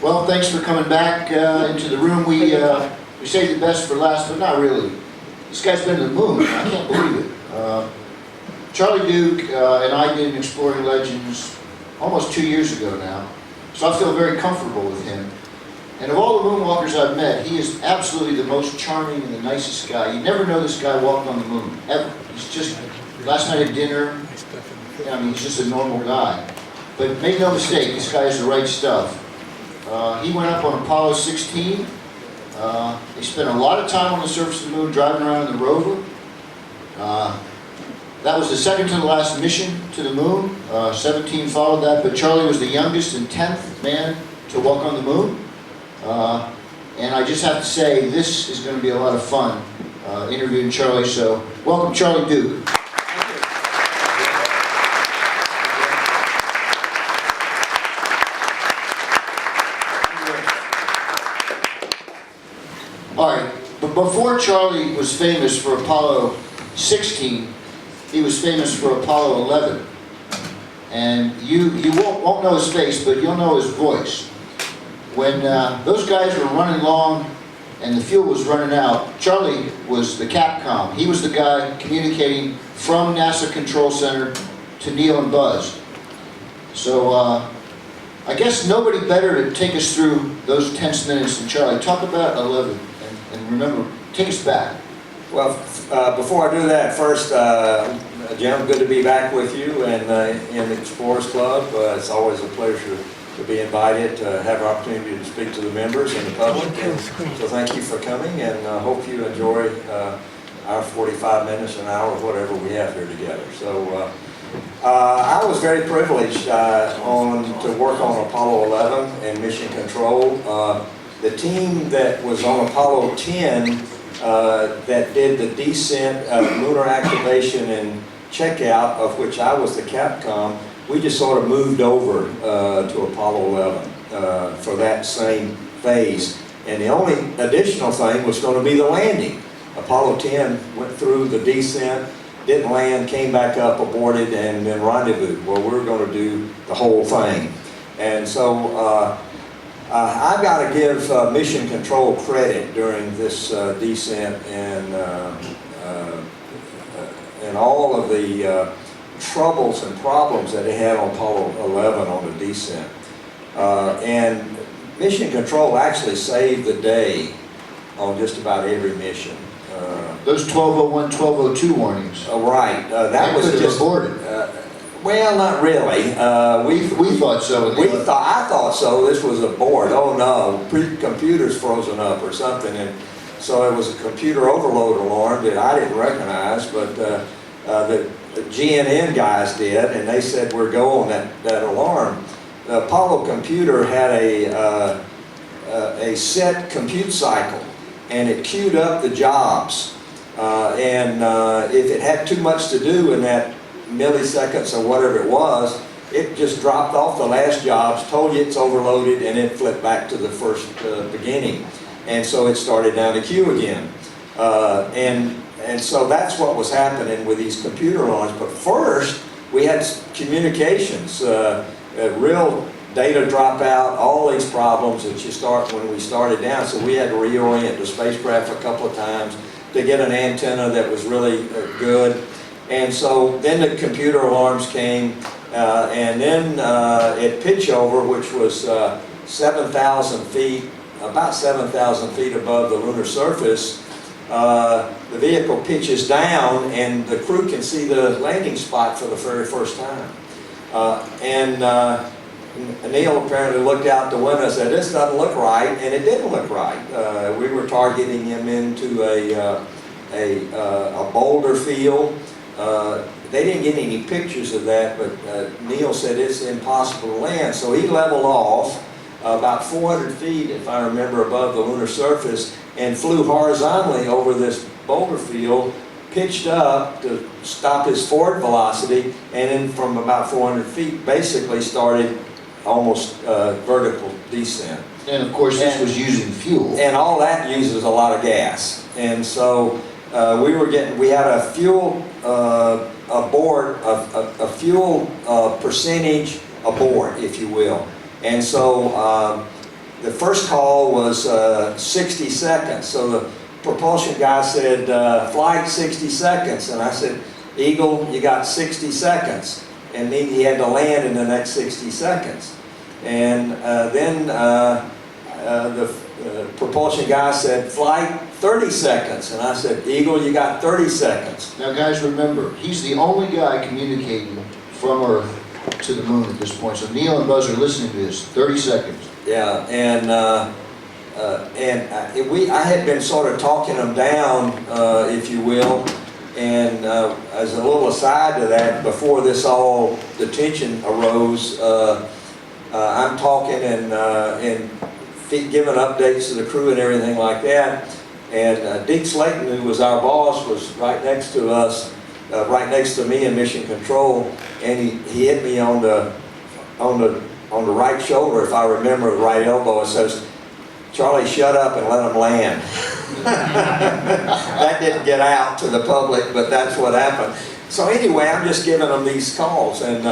Well, thanks for coming back into the room. We saved the best for last, but not really. This guy's been to the moon. I can't believe it. Charlie Duke and I did an Exploring Legends almost 2 years ago now, so I feel very comfortable with him. And of all the moonwalkers I've met, he is absolutely the most charming and the nicest guy. You never know this guy walked on the moon, ever. He's just, last night at dinner, I mean, he's just a normal guy. But make no mistake, this guy has the right stuff. He went up on Apollo 16. They spent a lot of time on the surface of the moon driving around in the rover. That was the second to the last mission to the moon. 17 followed that, but Charlie was the youngest and 10th man to walk on the moon. And I just have to say, this is going to be a lot of fun interviewing Charlie, so welcome Charlie Duke. All right, but before Charlie was famous for Apollo 16, he was famous for Apollo 11. And you won't know his face, but you'll know his voice. When those guys were running long and the fuel was running out, Charlie was the Capcom. He was the guy communicating from NASA Control Center to Neil and Buzz. So I guess nobody better to take us through those tense minutes than Charlie. Talk about 11 and remember, take us back. Well, before I do that, first, Jim, good to be back with you and in the Explorers Club. It's always a pleasure to be invited to have an opportunity to speak to the members and the public. And so thank you for coming, and hope you enjoy our 45 minutes, an hour, whatever we have here together. So I was very privileged to work on Apollo 11 and mission control. The team that was on Apollo 10 that did the descent, lunar activation and checkout, of which I was the Capcom, we just sort of moved over to Apollo 11 for that same phase. And the only additional thing was going to be the landing. Apollo 10 went through the descent, didn't land, came back up, aborted, and then rendezvous. Well, we're going to do the whole thing. And so I've got to give mission control credit during this descent and all of the troubles and problems that they had on Apollo 11 on the descent. And mission control actually saved the day on just about every mission. Those 1201, 1202 warnings. Right. That was just aborted. Well, not really. We thought so. I thought so. This was a board. Oh no, computer's frozen up or something, and so it was a computer overload alarm that I didn't recognize, but the GNN guys did, and they said we're go on that alarm. The Apollo computer had a set compute cycle, and it queued up the jobs, and if it had too much to do in that milliseconds or whatever it was, it just dropped off the last jobs, told you it's overloaded, and it flipped back to the first beginning. And so it started down the queue again. And so that's what was happening with these computer alarms. But first, we had communications, real data dropout, all these problems that you start when we started down. So we had to reorient the spacecraft a couple of times to get an antenna that was really good. And so then the computer alarms came, and then at pitch over, which was 7,000 feet, about 7,000 feet above the lunar surface, the vehicle pitches down and the crew can see the landing spot for the very first time. And Neil apparently looked out the window and said, this doesn't look right, and it didn't look right. We were targeting him into a boulder field. They didn't get any pictures of that, but Neil said it's impossible to land. So he leveled off about 400 feet, if I remember, above the lunar surface and flew horizontally over this boulder field, pitched up to stop his forward velocity, and then from about 400 feet basically started almost vertical descent. And of course this was using fuel. And all that uses a lot of gas. And so we had a fuel aboard, a fuel percentage aboard, if you will. And so the first call was 60 seconds. So the propulsion guy said, flight 60 seconds. And I said, Eagle, you got 60 seconds. And then he had to land in the next 60 seconds. And then the propulsion guy said, flight 30 seconds. And I said, Eagle, you got 30 seconds. Now guys, remember, he's the only guy communicating from Earth to the moon at this point. So Neil and Buzz are listening to this. 30 seconds. Yeah, and I had been sort of talking them down, if you will, and as a little aside to that, before this all, the tension arose, I'm talking and giving updates to the crew and everything like that, and Dick Slayton, who was our boss, was right next to us, right next to me in Mission Control, and he hit me on the right shoulder, if I remember, the right elbow, and says, Charlie, shut up and let them land. That didn't get out to the public, but that's what happened. So anyway, I'm just giving them these calls, and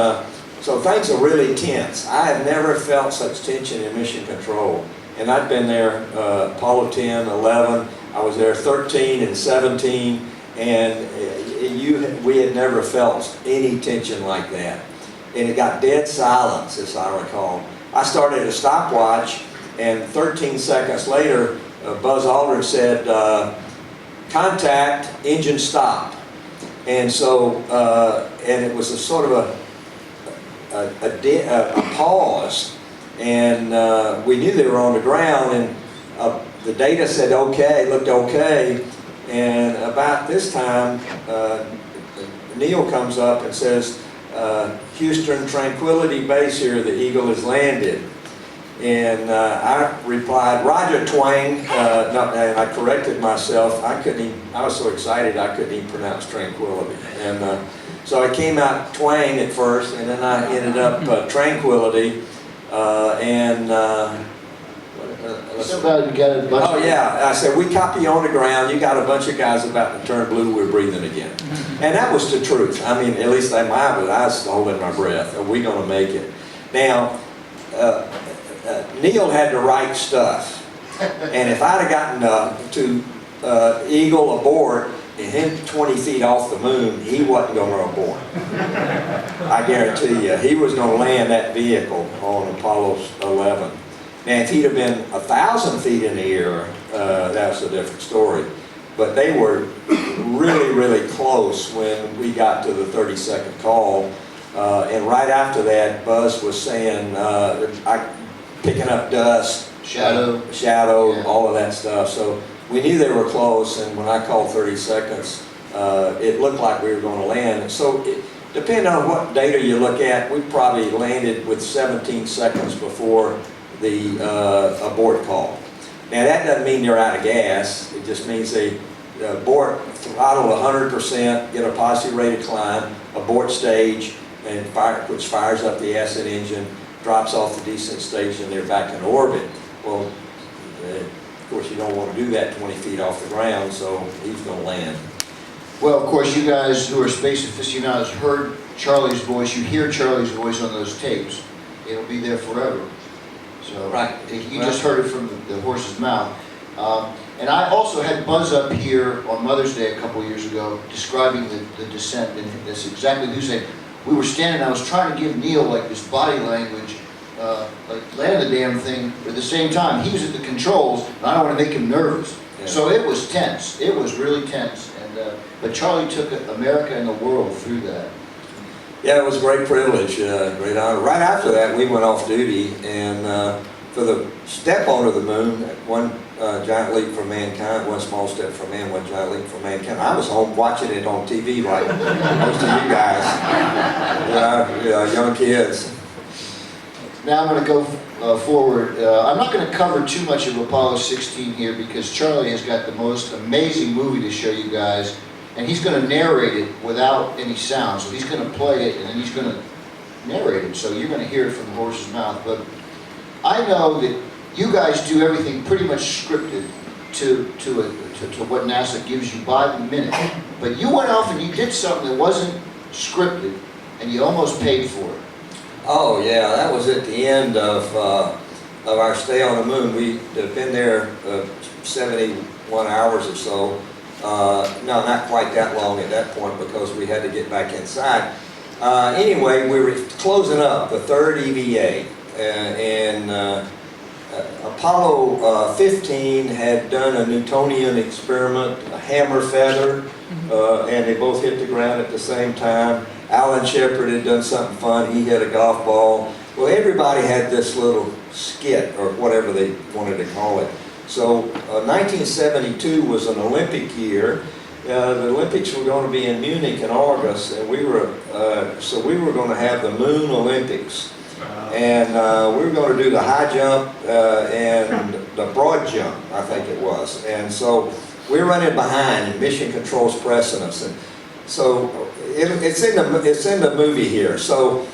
so things are really tense. I have never felt such tension in Mission Control. And I've been there Apollo 10, 11, I was there 13 and 17, and we had never felt any tension like that. And it got dead silence, as I recall. I started a stopwatch, and 13 seconds later, Buzz Aldrin said, contact, engine stop. And so, and it was a sort of a pause, and we knew they were on the ground, and the data said okay, looked okay, and about this time, Neil comes up and says, Houston Tranquility Base here, the Eagle has landed. And I replied, Roger Twang, and I corrected myself. I was so excited I couldn't even pronounce tranquility. And so I came out Twang at first, and then I ended up Tranquility. Somebody got a bunch Oh yeah, I said, we copy you on the ground, you got a bunch of guys about to turn blue, we're breathing again. And that was the truth. I mean, at least I was holding my breath. Are we going to make it? Now, Neil had the right stuff. And if I'd have gotten to Eagle abort and him 20 feet off the moon, he wasn't going to abort. I guarantee you, he was going to land that vehicle on Apollo 11. Now, if he'd have been 1,000 feet in the air, that's a different story. But they were really, really close when we got to the 30-second call. And right after that, Buzz was saying, picking up dust, shadow, yeah, all of that stuff. So we knew they were close, and when I called 30 seconds, it looked like we were going to land. So depending on what data you look at, we probably landed with 17 seconds before the abort call. Now that doesn't mean they're out of gas. It just means they abort, throttle 100%, get a positive rate of climb, abort stage, and which fires up the ascent engine, drops off the descent stage, and they're back in orbit. Well, of course you don't want to do that 20 feet off the ground, so he's going to land. Well, of course, you guys who are space aficionados heard Charlie's voice. You hear Charlie's voice on those tapes. It'll be there forever. So right. You just heard it from the horse's mouth. And I also had Buzz up here on Mother's Day a couple years ago describing the descent, and that's exactly what he said. We were standing, I was trying to give Neil like this body language, like land the damn thing, but at the same time, he was at the controls, and I don't want to make him nervous. Yeah. So it was tense. It was really tense. And but Charlie took America and the world through that. Yeah, it was a great privilege, great honor. Right after that, we went off duty, and for the step onto the moon, one giant leap for mankind, one small step for man, one giant leap for mankind. I was home watching it on TV like most of you guys, young kids. Now I'm going to go forward. I'm not going to cover too much of Apollo 16 here because Charlie has got the most amazing movie to show you guys. And he's going to narrate it without any sound. So he's going to play it and then he's going to narrate it. So you're going to hear it from the horse's mouth. But I know that you guys do everything pretty much scripted to what NASA gives you by the minute. But you went off and you did something that wasn't scripted and you almost paid for it. Oh yeah, that was at the end of of our stay on the moon. We'd been there 71 hours or so. No, not quite that long at that point because we had to get back inside. Anyway, we were closing up the third EVA, and Apollo 15 had done a Newtonian experiment, a hammer feather, and they both hit the ground at the same time. Alan Shepard had done something fun. He hit a golf ball. Well, everybody had this little skit, or whatever they wanted to call it. So 1972 was an Olympic year. The Olympics were going to be in Munich in August, and we were going to have the Moon Olympics. And we were going to do the high jump and the broad jump, I think it was. And so we're running behind, and Mission Control's pressing us. And so it's in the movie here. So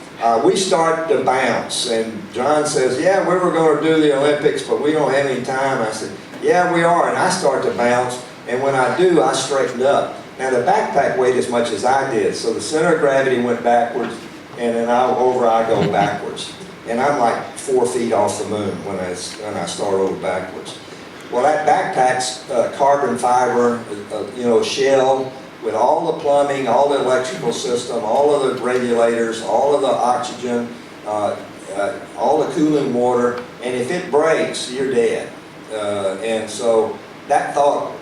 we start to bounce, and John says, "Yeah, we were going to do the Olympics, but we don't have any time." I said, "Yeah, we are." And I start to bounce, and when I do, I straightened up. Now the backpack weighed as much as I did, so the center of gravity went backwards, and then I go backwards. And I'm like 4 feet off the moon when I start over backwards. Well, that backpack's carbon fiber, shell with all the plumbing, all the electrical system, all of the regulators, all of the oxygen, all the cooling water, and if it breaks, you're dead. And so that thought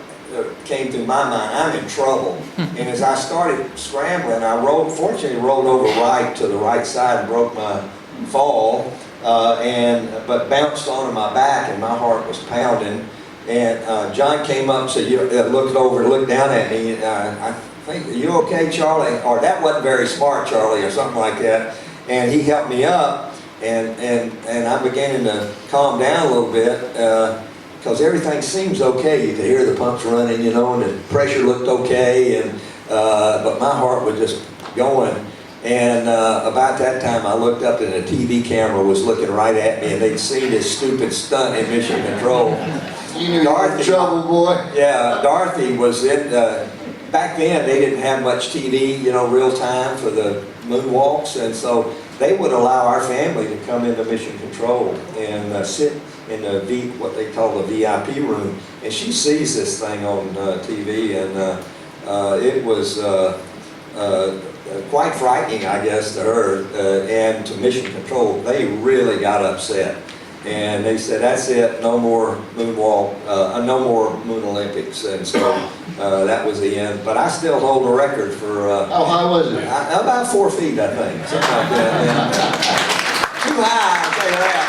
came through my mind, I'm in trouble. And as I started scrambling, I fortunately rolled over right to the right side and broke my fall, but bounced onto my back, and my heart was pounding. And John came up and said, looked down at me, and I think, "Are you okay, Charlie?" Or, "That wasn't very smart, Charlie," or something like that. And he helped me up, and I'm beginning to calm down a little bit, because everything seems okay. You could hear the pumps running, and the pressure looked okay, but my heart was just going. And about that time, I looked up, and a TV camera was looking right at me, and they'd seen this stupid stunt in Mission Control. You knew you were in trouble, boy. Yeah, Dorothy was in. Back then, they didn't have much TV, real time for the moonwalks, and so they would allow our family to come into Mission Control and sit in what they call the VIP room, and she sees this thing on TV, and it was quite frightening, I guess, to her and to Mission Control. They really got upset, and they said, "That's it, no more moonwalk, no more Moon Olympics," and so that was the end. But I still hold the record for. How high was it? About 4 feet, I think, something like that. Too high, I'll tell you that.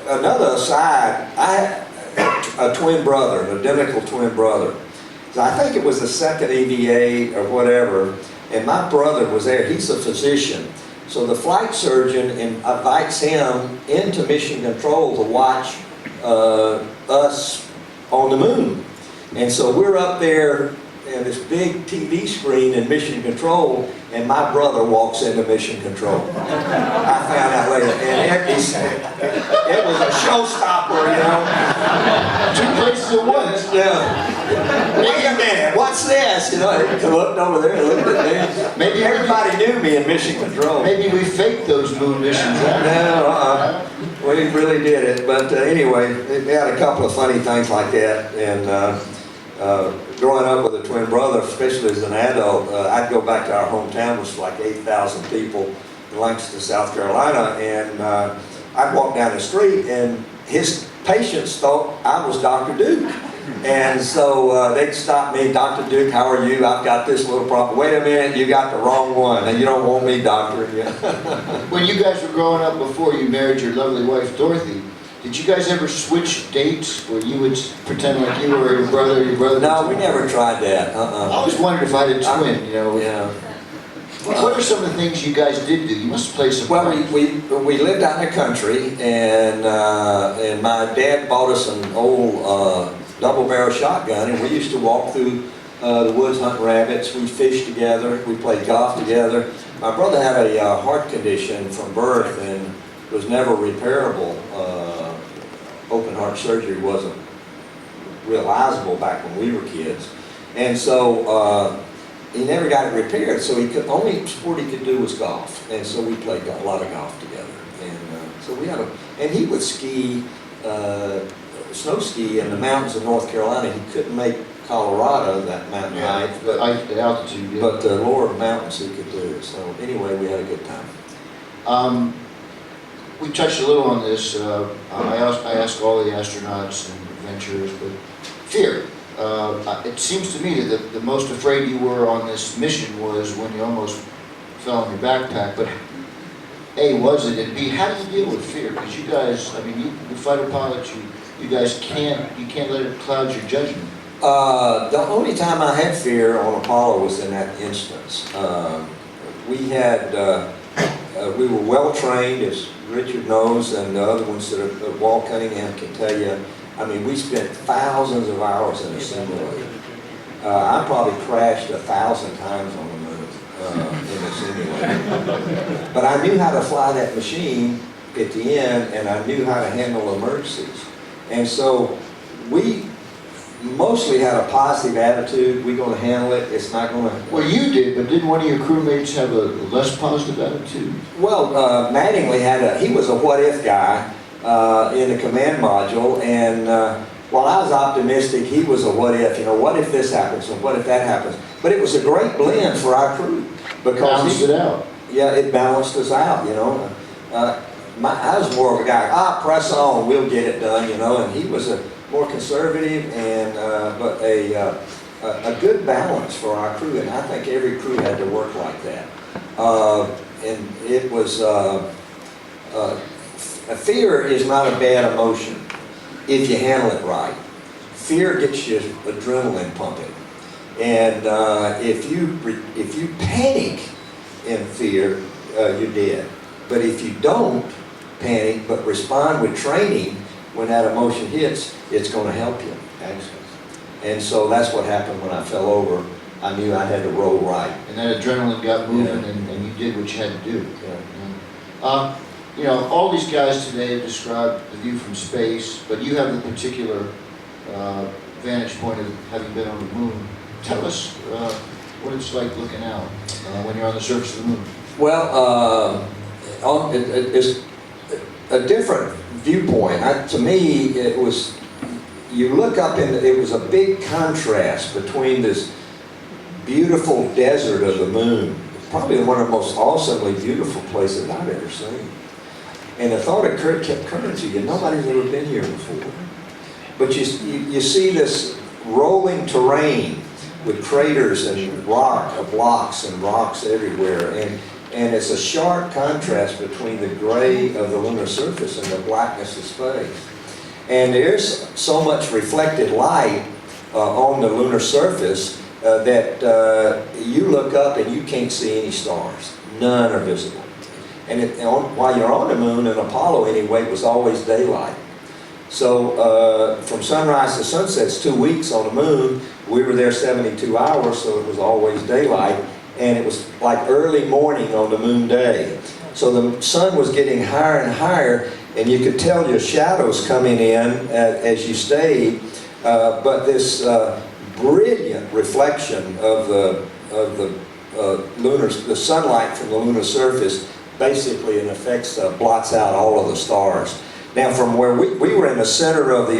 Another aside, I had a twin brother, an identical twin brother. So I think it was the second EVA or whatever, and my brother was there. He's a physician. So the flight surgeon invites him into Mission Control to watch us on the moon. And so we're up there in this big TV screen in Mission Control, and my brother walks into Mission Control. I found out later, and it was a showstopper, Two places at once. Wait a minute, what's this? He looked over there and looked at me. Maybe everybody knew me in Mission Control. Maybe we faked those moon missions. No, we really did it. But anyway, we had a couple of funny things like that, and growing up with a twin brother, especially as an adult, I'd go back to our hometown, which was like 8,000 people in Lancaster, South Carolina, and I'd walk down the street, and his patients thought I was Dr. Duke. And so they'd stop me, "Dr. Duke, how are you? I've got this little problem." "Wait a minute, you got the wrong one, and you don't want me, doctor." When you guys were growing up before you married your lovely wife, Dorothy, did you guys ever switch dates where you would pretend like you were your brother? No, we never tried that. I always wondered if I had a twin, Yeah. What are some of the things you guys did do? You must have played some. Well, we lived out in the country, and my dad bought us an old double-barrel shotgun, and we used to walk through the woods hunting rabbits. We fished together. We played golf together. My brother had a heart condition from birth and was never repairable. Open heart surgery wasn't realizable back when we were kids, and so he never got it repaired, so only sport he could do was golf, and so we played a lot of golf together. And so we had and he would ski, snow ski in the mountains of North Carolina. He couldn't make Colorado, that mountain height, but The altitude. Yeah. but the lower mountains he could do. So anyway, we had a good time. We touched a little on this. I ask all the astronauts and adventurers, but fear. It seems to me that the most afraid you were on this mission was when you almost fell on your backpack. But A, was it, and B, how do you deal with fear? Because you guys, I mean, you fighter pilots, you guys can't let it cloud your judgment. The only time I had fear on Apollo was in that instance. We were well trained, as Richard knows, and the other ones that Walt Cunningham can tell you. I mean, we spent thousands of hours in a simulator. I probably crashed 1,000 times on the moon in a simulator. But I knew how to fly that machine at the end, and I knew how to handle emergencies. And so we mostly had a positive attitude. We're going to handle it. It's not going to... Well, you did, but didn't one of your crewmates have a less positive attitude? Well, Mattingly he was a what-if guy in the command module, and while I was optimistic, he was a what-if. You know, what if this happens, and what if that happens? But it was a great blend for our crew. Because balanced it out. Yeah, it balanced us out, you know. I was more of a guy, press on, we'll get it done, you know, and he was a more conservative and but a good balance for our crew, and I think every crew had to work like that. And it was fear is not a bad emotion if you handle it right. Fear gets you adrenaline pumping, and if you panic in fear, you're dead. But if you don't panic but respond with training when that emotion hits, it's going to help you. And so that's what happened when I fell over. I knew I had to roll right. And that adrenaline got moving, and you did what you had to do. Yeah. You know, all these guys today have described the view from space, but you have the particular vantage point of having been on the moon. Tell us what it's like looking out when you're on the surface of the moon. Well, it's a different viewpoint. To me, it was, you look up and it was a big contrast between this beautiful desert of the moon, probably one of the most awesomely beautiful places I've ever seen. And the thought kept coming to you, nobody's ever been here before. But you see this rolling terrain with craters and blocks and rocks everywhere. And it's a sharp contrast between the gray of the lunar surface and the blackness of space. And there's so much reflected light on the lunar surface that you look up and you can't see any stars. None are visible. And while you're on the moon, and Apollo anyway, it was always daylight. So from sunrise to sunset, it's 2 weeks on the moon. We were there 72 hours, so it was always daylight. And it was like early morning on the moon day. So the sun was getting higher and higher, and you could tell your shadows coming in as you stayed. But this brilliant reflection of the sunlight from the lunar surface basically in effect blots out all of the stars. Now from where we were in the center of the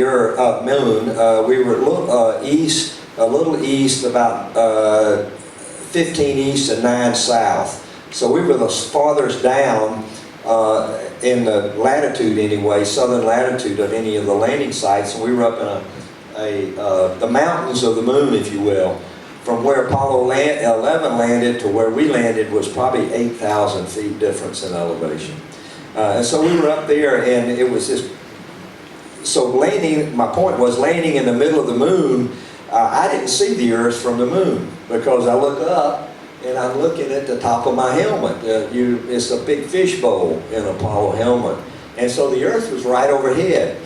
moon, we were a little east, about 15 east and 9 south. So we were the farthest down in the latitude anyway, southern latitude of any of the landing sites, and we were up in the mountains of the moon, if you will. From where Apollo 11 landed to where we landed was probably 8,000 feet difference in elevation. And so we were up there, and it was just, so my point was landing in the middle of the moon, I didn't see the Earth from the moon because I look up and I'm looking at the top of my helmet. It's a big fishbowl in an Apollo helmet. And so the Earth was right overhead,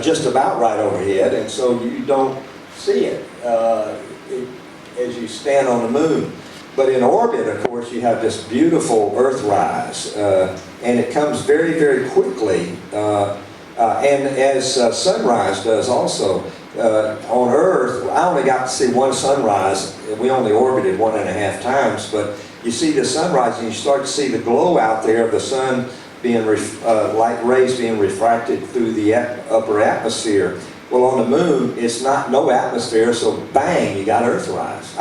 just about right overhead, and so you don't see it as you stand on the moon. But in orbit, of course, you have this beautiful Earthrise, and it comes very, very quickly, and as sunrise does also. On Earth, I only got to see one sunrise we only orbited 1.5 times, but you see the sunrise and you start to see the glow out there of the sun being, light rays being refracted through the upper atmosphere. Well, on the moon, it's no atmosphere, so bang, you got sunrise.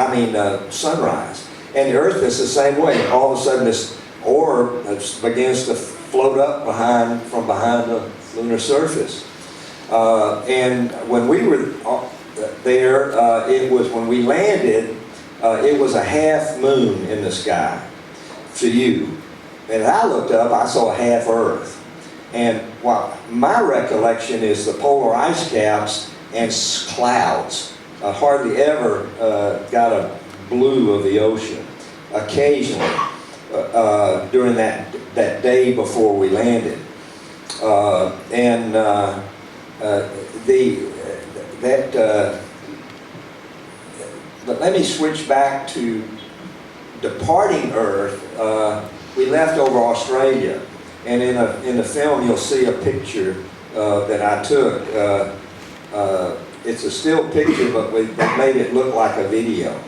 And the Earth is the same way. All of a sudden, this orb begins to float up from behind the lunar surface. And when we were there, when we landed, it was a half moon in the sky to you. And I looked up, I saw a half Earth. And my recollection is the polar ice caps and clouds. I hardly ever got a blue of the ocean. Occasionally, during that day before we landed. But let me switch back to departing Earth. We left over Australia, and in the film you'll see a picture that I took. It's a still picture, but we made it look like a video.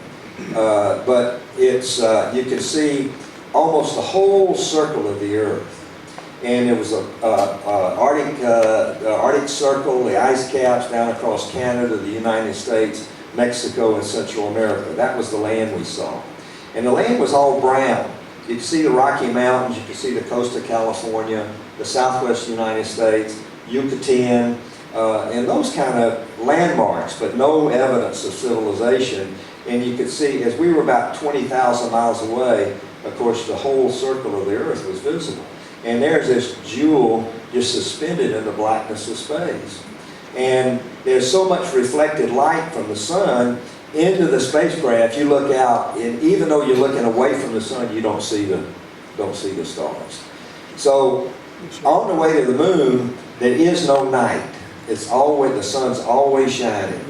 But it's you can see almost the whole circle of the Earth. And it was the Arctic Circle, the ice caps down across Canada, the United States, Mexico, and Central America. That was the land we saw. And the land was all brown. You could see the Rocky Mountains, you could see the coast of California, the southwest United States, Yucatan, and those kind of landmarks, but no evidence of civilization. And you could see, as we were about 20,000 miles away, of course, the whole circle of the Earth was visible. And there's this jewel just suspended in the blackness of space. And there's so much reflected light from the sun into the spacecraft. You look out, and even though you're looking away from the sun, you don't see the stars. So on the way to the moon, there is no night. It's always, the sun's always shining.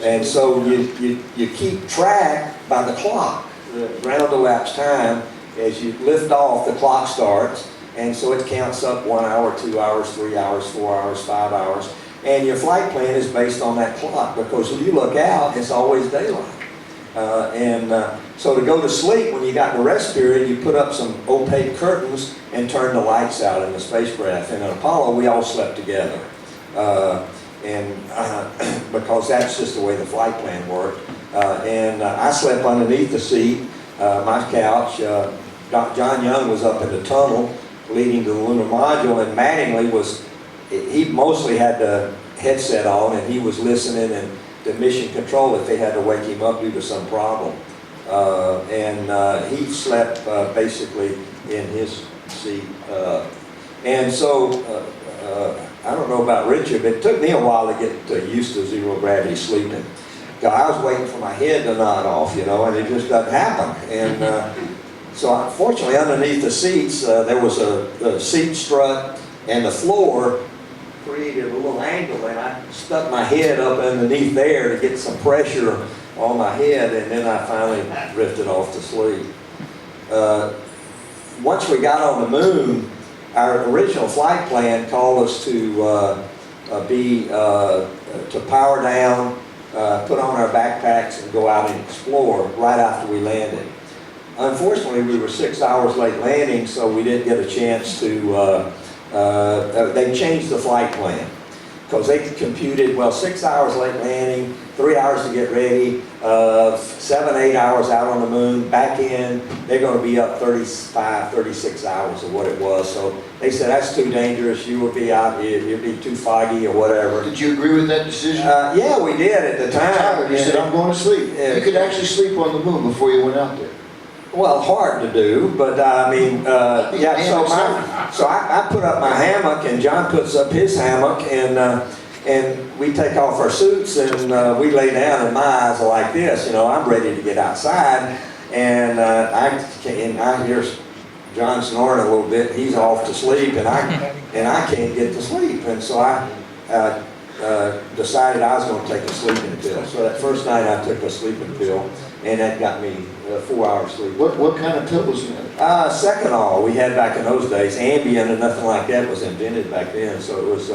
And so you keep track by the clock, the round elapsed time. As you lift off, the clock starts, and so it counts up 1 hour, 2 hours, 3 hours, 4 hours, 5 hours. And your flight plan is based on that clock, because when you look out, it's always daylight. So to go to sleep, when you got in the rest period, you put up some opaque curtains and turn the lights out in the spacecraft. And in Apollo, we all slept together. Because that's just the way the flight plan worked. I slept underneath the seat, my couch. John Young was up in the tunnel leading to the lunar module, and Mattingly he mostly had the headset on, and he was listening and to mission control if they had to wake him up due to some problem. He slept basically in his seat. I don't know about Richard, but it took me a while to get used to zero gravity sleeping. I was waiting for my head to nod off, and it just doesn't happen. So unfortunately, underneath the seats, there was a seat strut, and the floor created a little angle, and I stuck my head up underneath there to get some pressure on my head, and then I finally drifted off to sleep. Once we got on the moon, our original flight plan called us to power down, put on our backpacks, and go out and explore right after we landed. Unfortunately, we were 6 hours late landing, so we didn't get a chance to. They changed the flight plan because they computed, 6 hours late landing, 3 hours to get ready, 7, 8 hours out on the moon, back in. They're going to be up 35, 36 hours or what it was. So they said, that's too dangerous. You will be out, you'll be too foggy or whatever. Did you agree with that decision? Yeah, we did at the time. You said, I'm going to sleep. You could actually sleep on the moon before you went out there. Well, hard to do, but yeah. So I put up my hammock, and John puts up his hammock, and we take off our suits, and we lay down, and my eyes are like this. I'm ready to get outside, and I hear John snoring a little bit. He's off to sleep, and I can't get to sleep, and so I decided I was going to take a sleeping pill. So that first night I took a sleeping pill, and that got me 4 hours sleep. What kind of pill was that? Seconal we had back in those days. Ambien and nothing like that was invented back then. So it was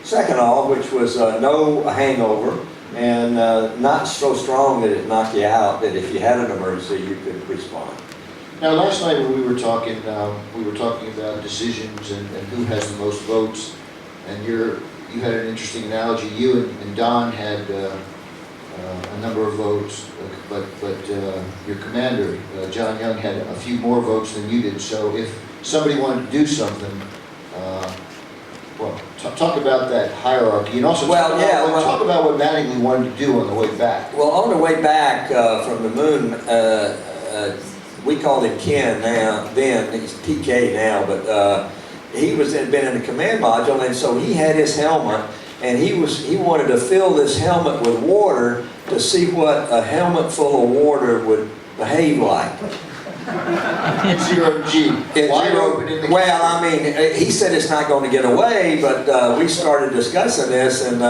Seconal, which was no hangover, and not so strong that it knocked you out, that if you had an emergency, you could respond. Now, last night when we were talking about decisions and who has the most votes, and you had an interesting analogy. You and Don had a number of votes, but your commander, John Young, had a few more votes than you did. So if somebody wanted to do something, well, talk about that hierarchy, and also talk about what Mattingly wanted to do on the way back. Well, on the way back from the moon, we called him Ken then he's PK now, but he had been in the command module, and so he had his helmet, and he wanted to fill this helmet with water to see what a helmet full of water would behave like. Zero G. Wide open in the well, I mean, he said it's not going to get away, but we started discussing this, and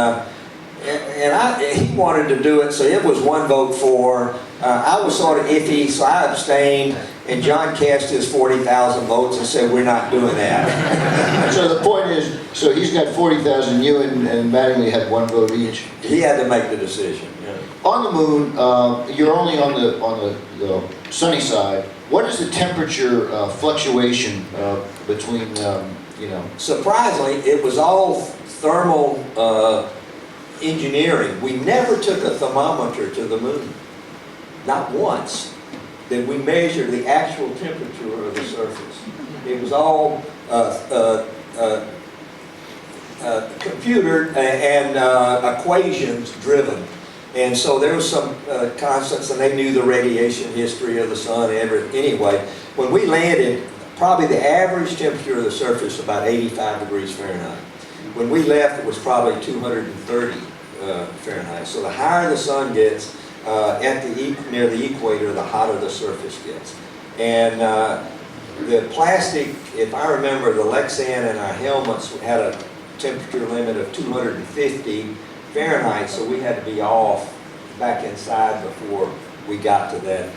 he wanted to do it, so it was 1 vote for. I was sort of iffy, so I abstained, and John cast his 40,000 votes and said, we're not doing that. So the point is, so he's got 40,000, you and Mattingly had 1 vote each. He had to make the decision. Yeah. On the moon, you're only on the sunny side. What is the temperature fluctuation between, you know? Surprisingly, it was all thermal engineering. We never took a thermometer to the moon. Not once did we measure the actual temperature of the surface. It was all computer and equations driven. And so there was some constants, and they knew the radiation history of the sun. Anyway, when we landed, probably the average temperature of the surface was about 85 degrees Fahrenheit. When we left, it was probably 230 Fahrenheit. So the higher the sun gets, near the equator, the hotter the surface gets. And the plastic, if I remember, the Lexan and our helmets had a temperature limit of 250 Fahrenheit, so we had to be off back inside before we got to that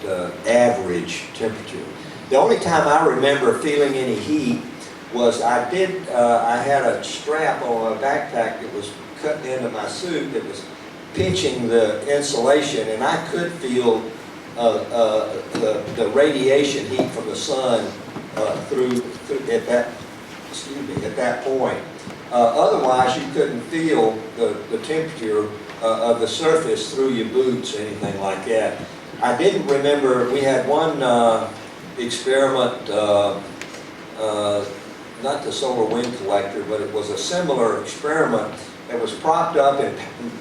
average temperature. The only time I remember feeling any heat was I had a strap on a backpack that was cutting into my suit that was pinching the insulation, and I could feel the radiation heat from the sun through at that point. Otherwise, you couldn't feel the temperature of the surface through your boots or anything like that. I didn't remember, we had one experiment, not the solar wind collector, but it was a similar experiment that was propped up and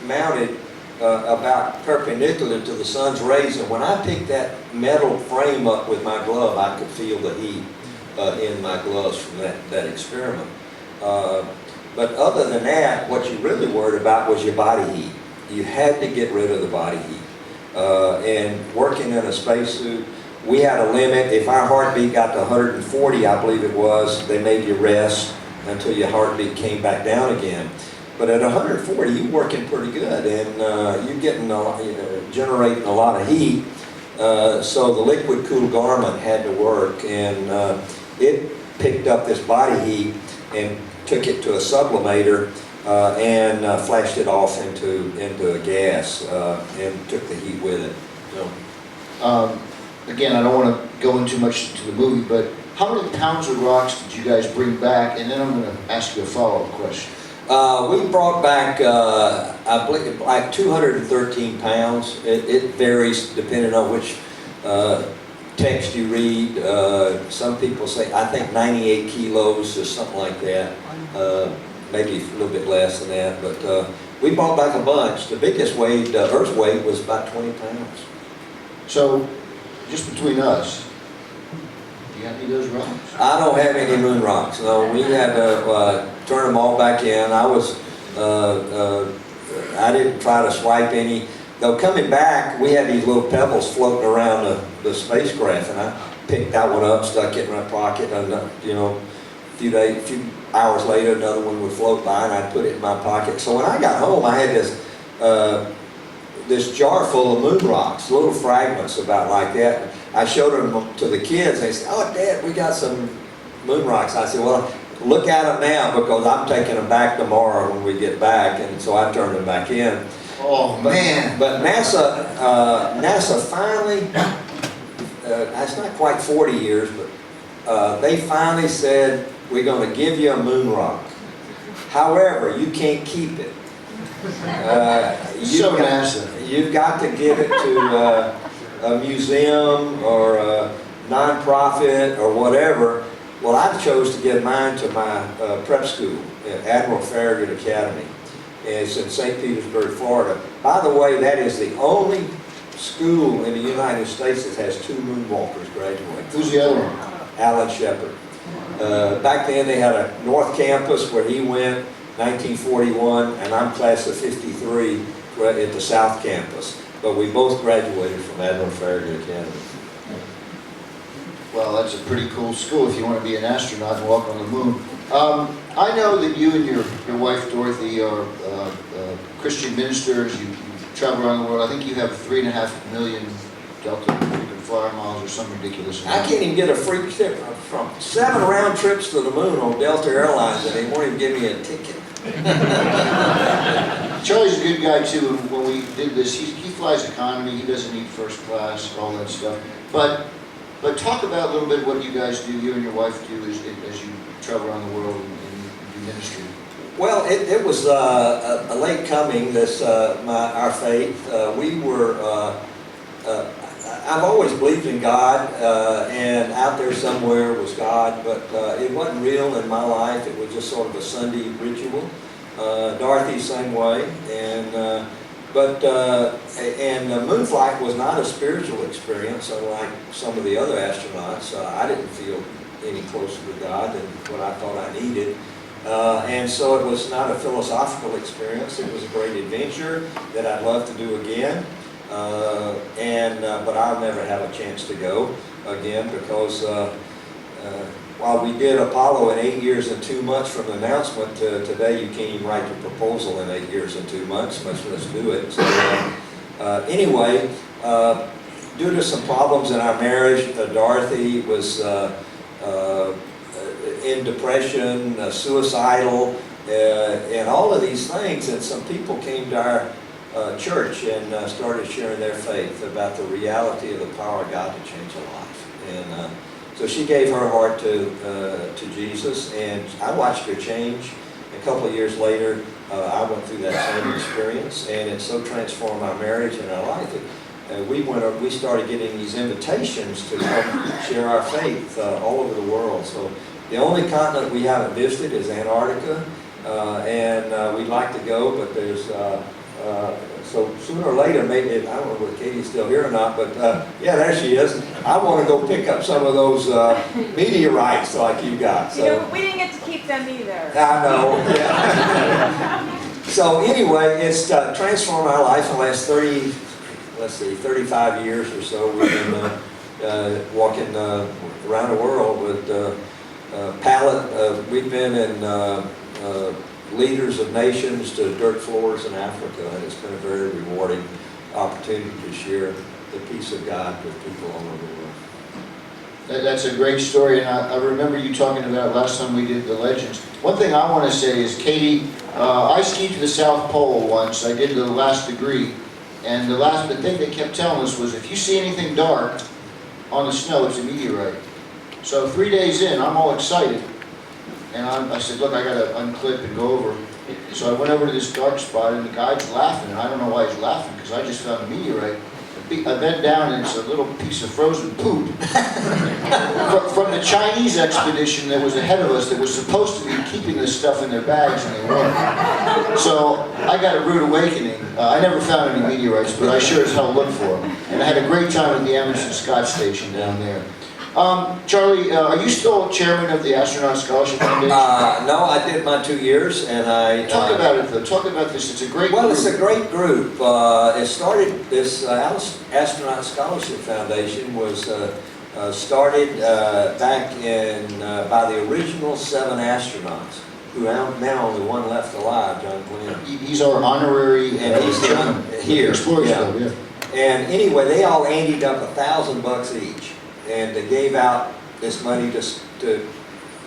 mounted about perpendicular to the sun's rays, and when I picked that metal frame up with my glove, I could feel the heat in my gloves from that experiment. But other than that, what you really worried about was your body heat. You had to get rid of the body heat. And working in a spacesuit, we had a limit. If our heartbeat got to 140, I believe it was, they made you rest until your heartbeat came back down again. But at 140, you're working pretty good, and you're getting generating a lot of heat. So the liquid cooled garment had to work, and it picked up this body heat and took it to a sublimator and flashed it off into a gas and took the heat with it. So. Again, I don't want to go into much to the movie, but how many pounds of rocks did you guys bring back? And then I'm going to ask you a follow-up question. We brought back, I believe, like 213 pounds. It varies depending on which text you read. Some people say, I think 98 kilos or something like that. Maybe a little bit less than that. But we brought back a bunch. The biggest weight, Earth weight, was about 20 pounds. So, just between us, do you have any of those rocks? I don't have any moon rocks. No, we had to turn them all back in. I didn't try to swipe any. Though coming back, we had these little pebbles floating around the spacecraft, and I picked that one up, stuck it in my pocket, and a few hours later, another one would float by, and I'd put it in my pocket. So when I got home, I had this jar full of moon rocks, little fragments about like that. I showed them to the kids. They said, "Oh, Dad, we got some moon rocks." I said, "Well, look at them now because I'm taking them back tomorrow when we get back." And so I turned them back in. Oh, man. But NASA finally, it's not quite 40 years, but they finally said, we're going to give you a moon rock. However, you can't keep it. You've got to give it to a museum or a nonprofit or whatever. Well, I chose to give mine to my prep school at Admiral Farragut Academy. It's in St. Petersburg, Florida. By the way, that is the only school in the United States that has 2 moonwalkers graduate. Who's the other one? Alan Shepard. Back then they had a North Campus where he went, 1941, and I'm class of 53 at the South Campus. But we both graduated from Admiral Farragut Academy. Well, that's a pretty cool school if you want to be an astronaut and walk on the moon. I know that you and your wife Dorothy are Christian ministers. You travel around the world. I think you have 3.5 million Delta frequent flyer miles or some ridiculous amount. I can't even get a free trip from 7 round trips to the moon on Delta Airlines, and they won't even give me a ticket. Charlie's a good guy too. And when we did this, he flies economy. He doesn't need first class, all that stuff. But talk about a little bit what you guys do, you and your wife do, as you travel around the world and do ministry. Well, it was a late coming, our faith. I've always believed in God, and out there somewhere was God, but it wasn't real in my life. It was just sort of a Sunday ritual. Dorothy, same way, and moon flight was not a spiritual experience, unlike some of the other astronauts. I didn't feel any closer to God than what I thought I needed. And so it was not a philosophical experience. It was a great adventure that I'd love to do again. But I'll never have a chance to go again because while we did Apollo in 8 years and 2 months from the announcement to today, you can't even write a proposal in 8 years and 2 months, much less do it. So anyway, due to some problems in our marriage, Dorothy was in depression, suicidal, and all of these things, and some people came to our church and started sharing their faith about the reality of the power of God to change a life. And so she gave her heart to Jesus, and I watched her change. A couple of years later, I went through that same experience, and it so transformed our marriage and our life. We started getting these invitations to come share our faith all over the world. So the only continent we haven't visited is Antarctica, and we'd like to go, but there's so sooner or later, maybe, I don't know whether Katie's still here or not, but yeah, there she is. I want to go pick up some of those meteorites like you got. So. You know, we didn't get to keep them either. I know, yeah. So anyway, it's transformed our life in the last 35 years or so. We've been walking around the world with pallet. We've been in leaders of nations to dirt floors in Africa, and it's been a very rewarding opportunity to share the peace of God with people all over the world. That's a great story, and I remember you talking about last time we did the Legends. One thing I want to say is, Katie, I skied to the South Pole once. I did the last degree, and the thing they kept telling us was, if you see anything dark on the snow, it's a meteorite. So 3 days in, I'm all excited. And I said, look, I got to unclip and go over. So I went over to this dark spot, and the guide's laughing. And I don't know why he's laughing, because I just found a meteorite. I bent down, and it's a little piece of frozen poop from the Chinese expedition that was ahead of us that was supposed to be keeping this stuff in their bags, and they weren't. So I got a rude awakening. I never found any meteorites, but I sure as hell looked for them. And I had a great time at the Emerson Scott Station down there. Charlie, are you still chairman of the Astronaut Scholarship Foundation? No, I did my 2 years, and I... Talk about it, though. Talk about this. It's a great group. Well, it's a great group. It started, this Astronaut Scholarship Foundation was started back in, by the original 7 astronauts, who now only one left alive, John Glenn. He's our honorary... And he's here. Explorers Yeah. Club, yeah. And anyway, they all andied up $1,000 each. And they gave out this money to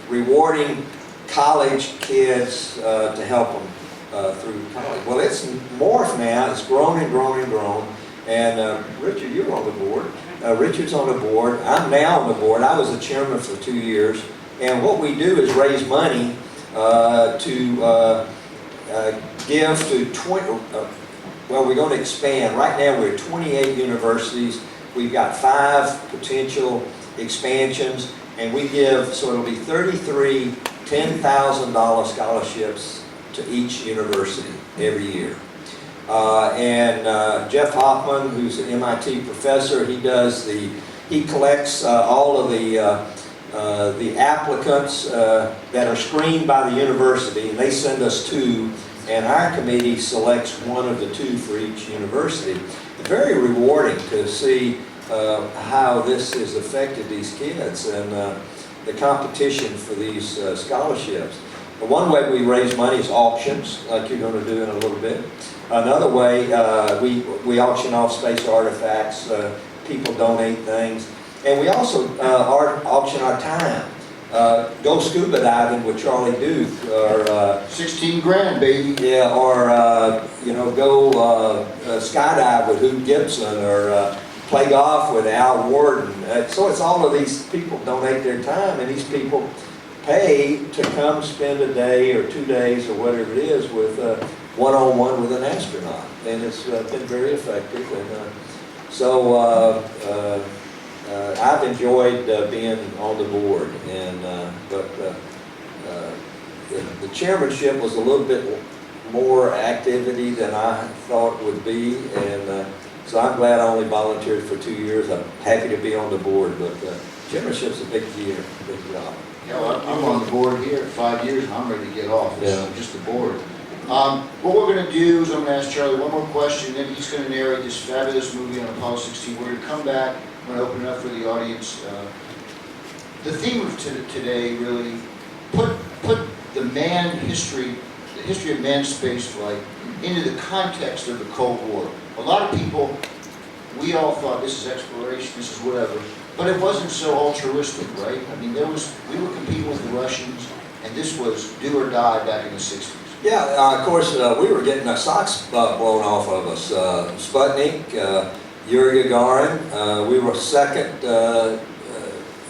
rewarding college kids to help them through college. Well, it's morphed now. It's grown and grown and grown. And Richard, you're on the board. Richard's on the board. I'm now on the board. I was the chairman for 2 years. And what we do is raise money to give to 20, well, we're going to expand. Right now we're at 28 universities. We've got 5 potential expansions, and we give, so it'll be 33 $10,000 scholarships to each university every year. Jeff Hoffman, who's an MIT professor, he collects all of the applicants that are screened by the university, and they send us 2, and our committee selects 1 of the 2 for each university. It's very rewarding to see how this has affected these kids and the competition for these scholarships. One way we raise money is auctions, like you're going to do in a little bit. Another way, we auction off space artifacts, people donate things, and we also auction our time. Go scuba diving with Charlie Duke, or 16 grand, baby. yeah, or you know, go skydive with Hugh Gibson, or play golf with Al Warden. So it's all of these people donate their time, and these people pay to come spend a day or 2 days or whatever it is with one-on-one with an astronaut, and it's been very effective. And so I've enjoyed being on the board, and but the chairmanship was a little bit more activity than I thought it would be, and so I'm glad I only volunteered for 2 years. I'm happy to be on the board, but chairmanship's a big deal, big job. Yeah, well, I'm on the board here 5 years, and I'm ready to get off. Yeah. I'm just the board. What we're going to do is I'm going to ask Charlie one more question, then he's going to narrate this fabulous movie on Apollo 16. We're going to come back. I'm going to open it up for the audience. The theme of today really put the history of manned spaceflight into the context of the Cold War. A lot of people, we all thought this is exploration, this is whatever, but it wasn't so altruistic, right? I mean, we were competing with the Russians, and this was do or die back in the 60s. Yeah, of course, we were getting our socks blown off of us. Sputnik, Yuri Gagarin, we were second,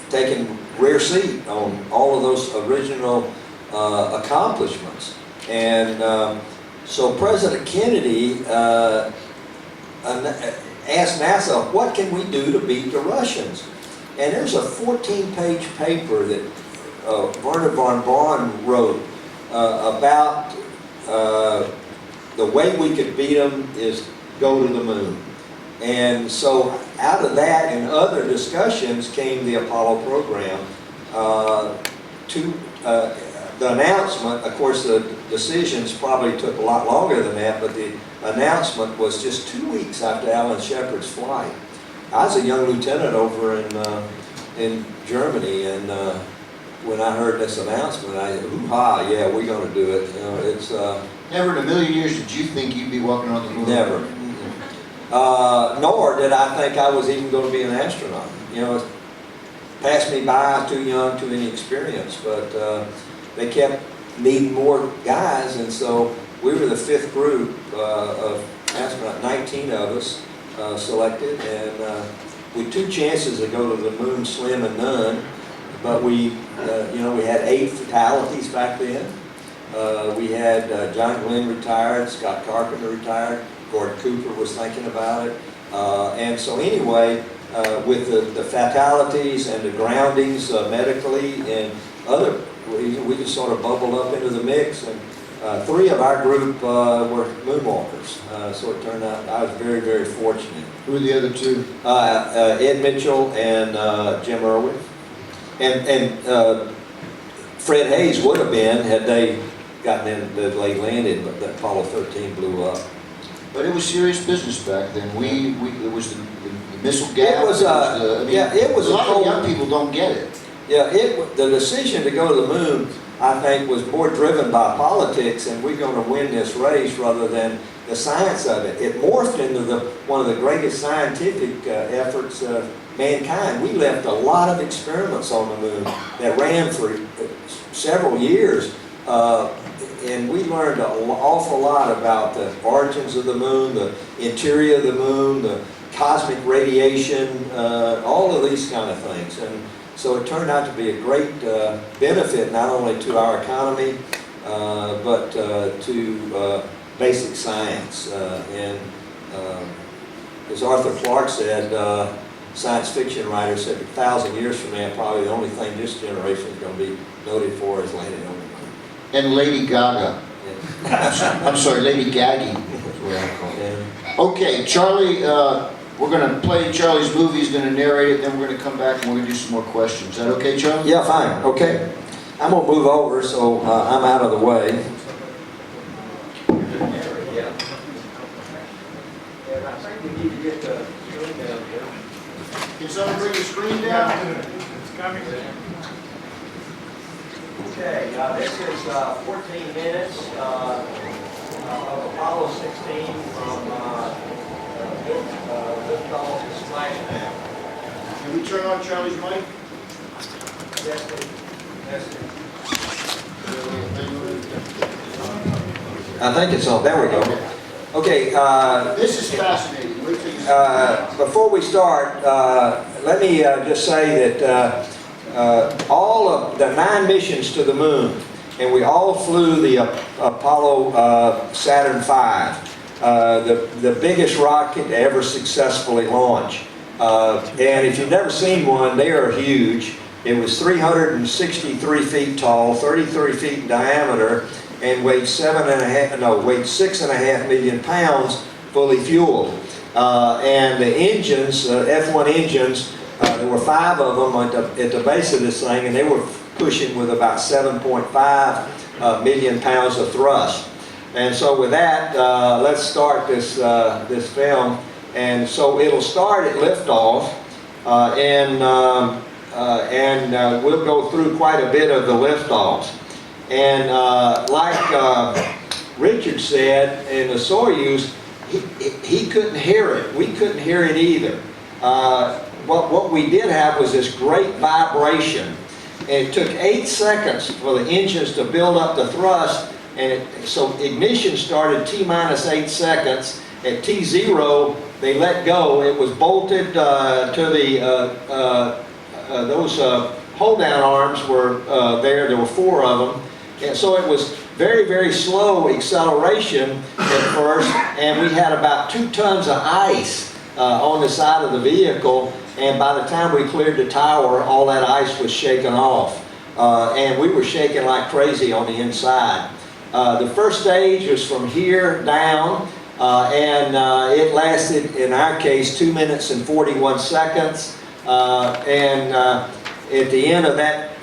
taking rear seat on all of those original accomplishments. And so President Kennedy asked NASA, what can we do to beat the Russians? And there's a 14-page paper that Werner von Braun wrote about the way we could beat them is go to the moon. And so out of that and other discussions came the Apollo program. The announcement, of course, the decisions probably took a lot longer than that, but the announcement was just 2 weeks after Alan Shepard's flight. I was a young lieutenant over in Germany, and when I heard this announcement, I said, hoo-ha, yeah, we're going to do it. You know, it's Never in a million years did you think you'd be walking on the moon. never. Nor did I think I was even going to be an astronaut. You know, it passed me by, too young, too inexperienced, but they kept needing more guys, and so we were the 5th group of astronauts, 19 of us selected, and with 2 chances to go to the moon, slim and none, but we had 8 fatalities back then. We had John Glenn retired, Scott Carpenter retired, Gordon Cooper was thinking about it, and so anyway, with the fatalities and the groundings medically and other reasons, we just sort of bubbled up into the mix, and 3 of our group were moonwalkers, so it turned out I was very, very fortunate. Who were the other 2? Ed Mitchell and Jim Irwin. And Fred Hayes would have been had they gotten in, they landed, but that Apollo 13 blew up. But it was serious business back then. It was the missile gap. It was, it was a lot cold, of young people don't get it. Yeah, the decision to go to the moon, I think, was more driven by politics, and we're going to win this race rather than the science of it. It morphed into one of the greatest scientific efforts of mankind. We left a lot of experiments on the moon that ran for several years, and we learned an awful lot about the origins of the moon, the interior of the moon, the cosmic radiation, all of these kind of things. And so it turned out to be a great benefit not only to our economy, but to basic science. As Arthur Clarke said, science fiction writer said 1,000 years from now, probably the only thing this generation is going to be noted for is landing on the moon. And Lady Gaga. Yeah. I'm sorry, Lady Gaggy. That's what I call it. Yeah. Okay, Charlie, we're going to play Charlie's movie. He's going to narrate it, then we're going to come back and we're going to do some more questions. Is that okay, Charlie? Yeah, fine. Okay. I'm going to move over so I'm out of the way. Can someone bring the screen down? It's coming. Okay, this is 14 minutes of Apollo 16 from liftoff to splashdown. Can we turn on Charlie's mic? I think it's on. There we go. Okay. This is fascinating. Wait till you Before we start, let me just say that all of the 9 missions to the moon, and we all flew the Apollo Saturn V, the biggest rocket to ever successfully launch. And if you've never seen one, they are huge. It was 363 feet tall, 33 feet in diameter, and weighed 6.5 million pounds, fully fueled. And the engines, F1 engines, there were 5 of them at the base of this thing, and they were pushing with about 7.5 million pounds of thrust. And so with that, let's start this film. And so it'll start at liftoff, and we'll go through quite a bit of the liftoffs. And like Richard said, in the Soyuz, he couldn't hear it. We couldn't hear it either. What we did have was this great vibration. And it took 8 seconds for the engines to build up the thrust. And so ignition started T-minus 8 seconds. At T0, they let go. It was bolted to the, those hold-down arms were there. There were 4 of them. And so it was very, very slow acceleration at first, and we had about 2 tons of ice on the side of the vehicle, and by the time we cleared the tower, all that ice was shaken off. And we were shaking like crazy on the inside. The first stage was from here down, and it lasted, in our case, 2 minutes and 41 seconds. At the end of that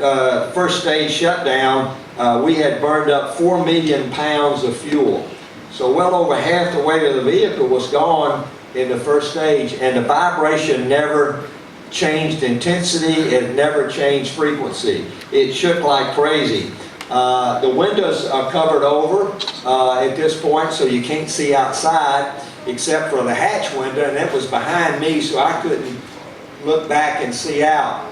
first stage shutdown, we had burned up 4 million pounds of fuel. So well over half the weight of the vehicle was gone in the first stage, and the vibration never changed intensity, it never changed frequency. It shook like crazy. The windows are covered over at this point, so you can't see outside except for the hatch window, and that was behind me, so I couldn't look back and see out.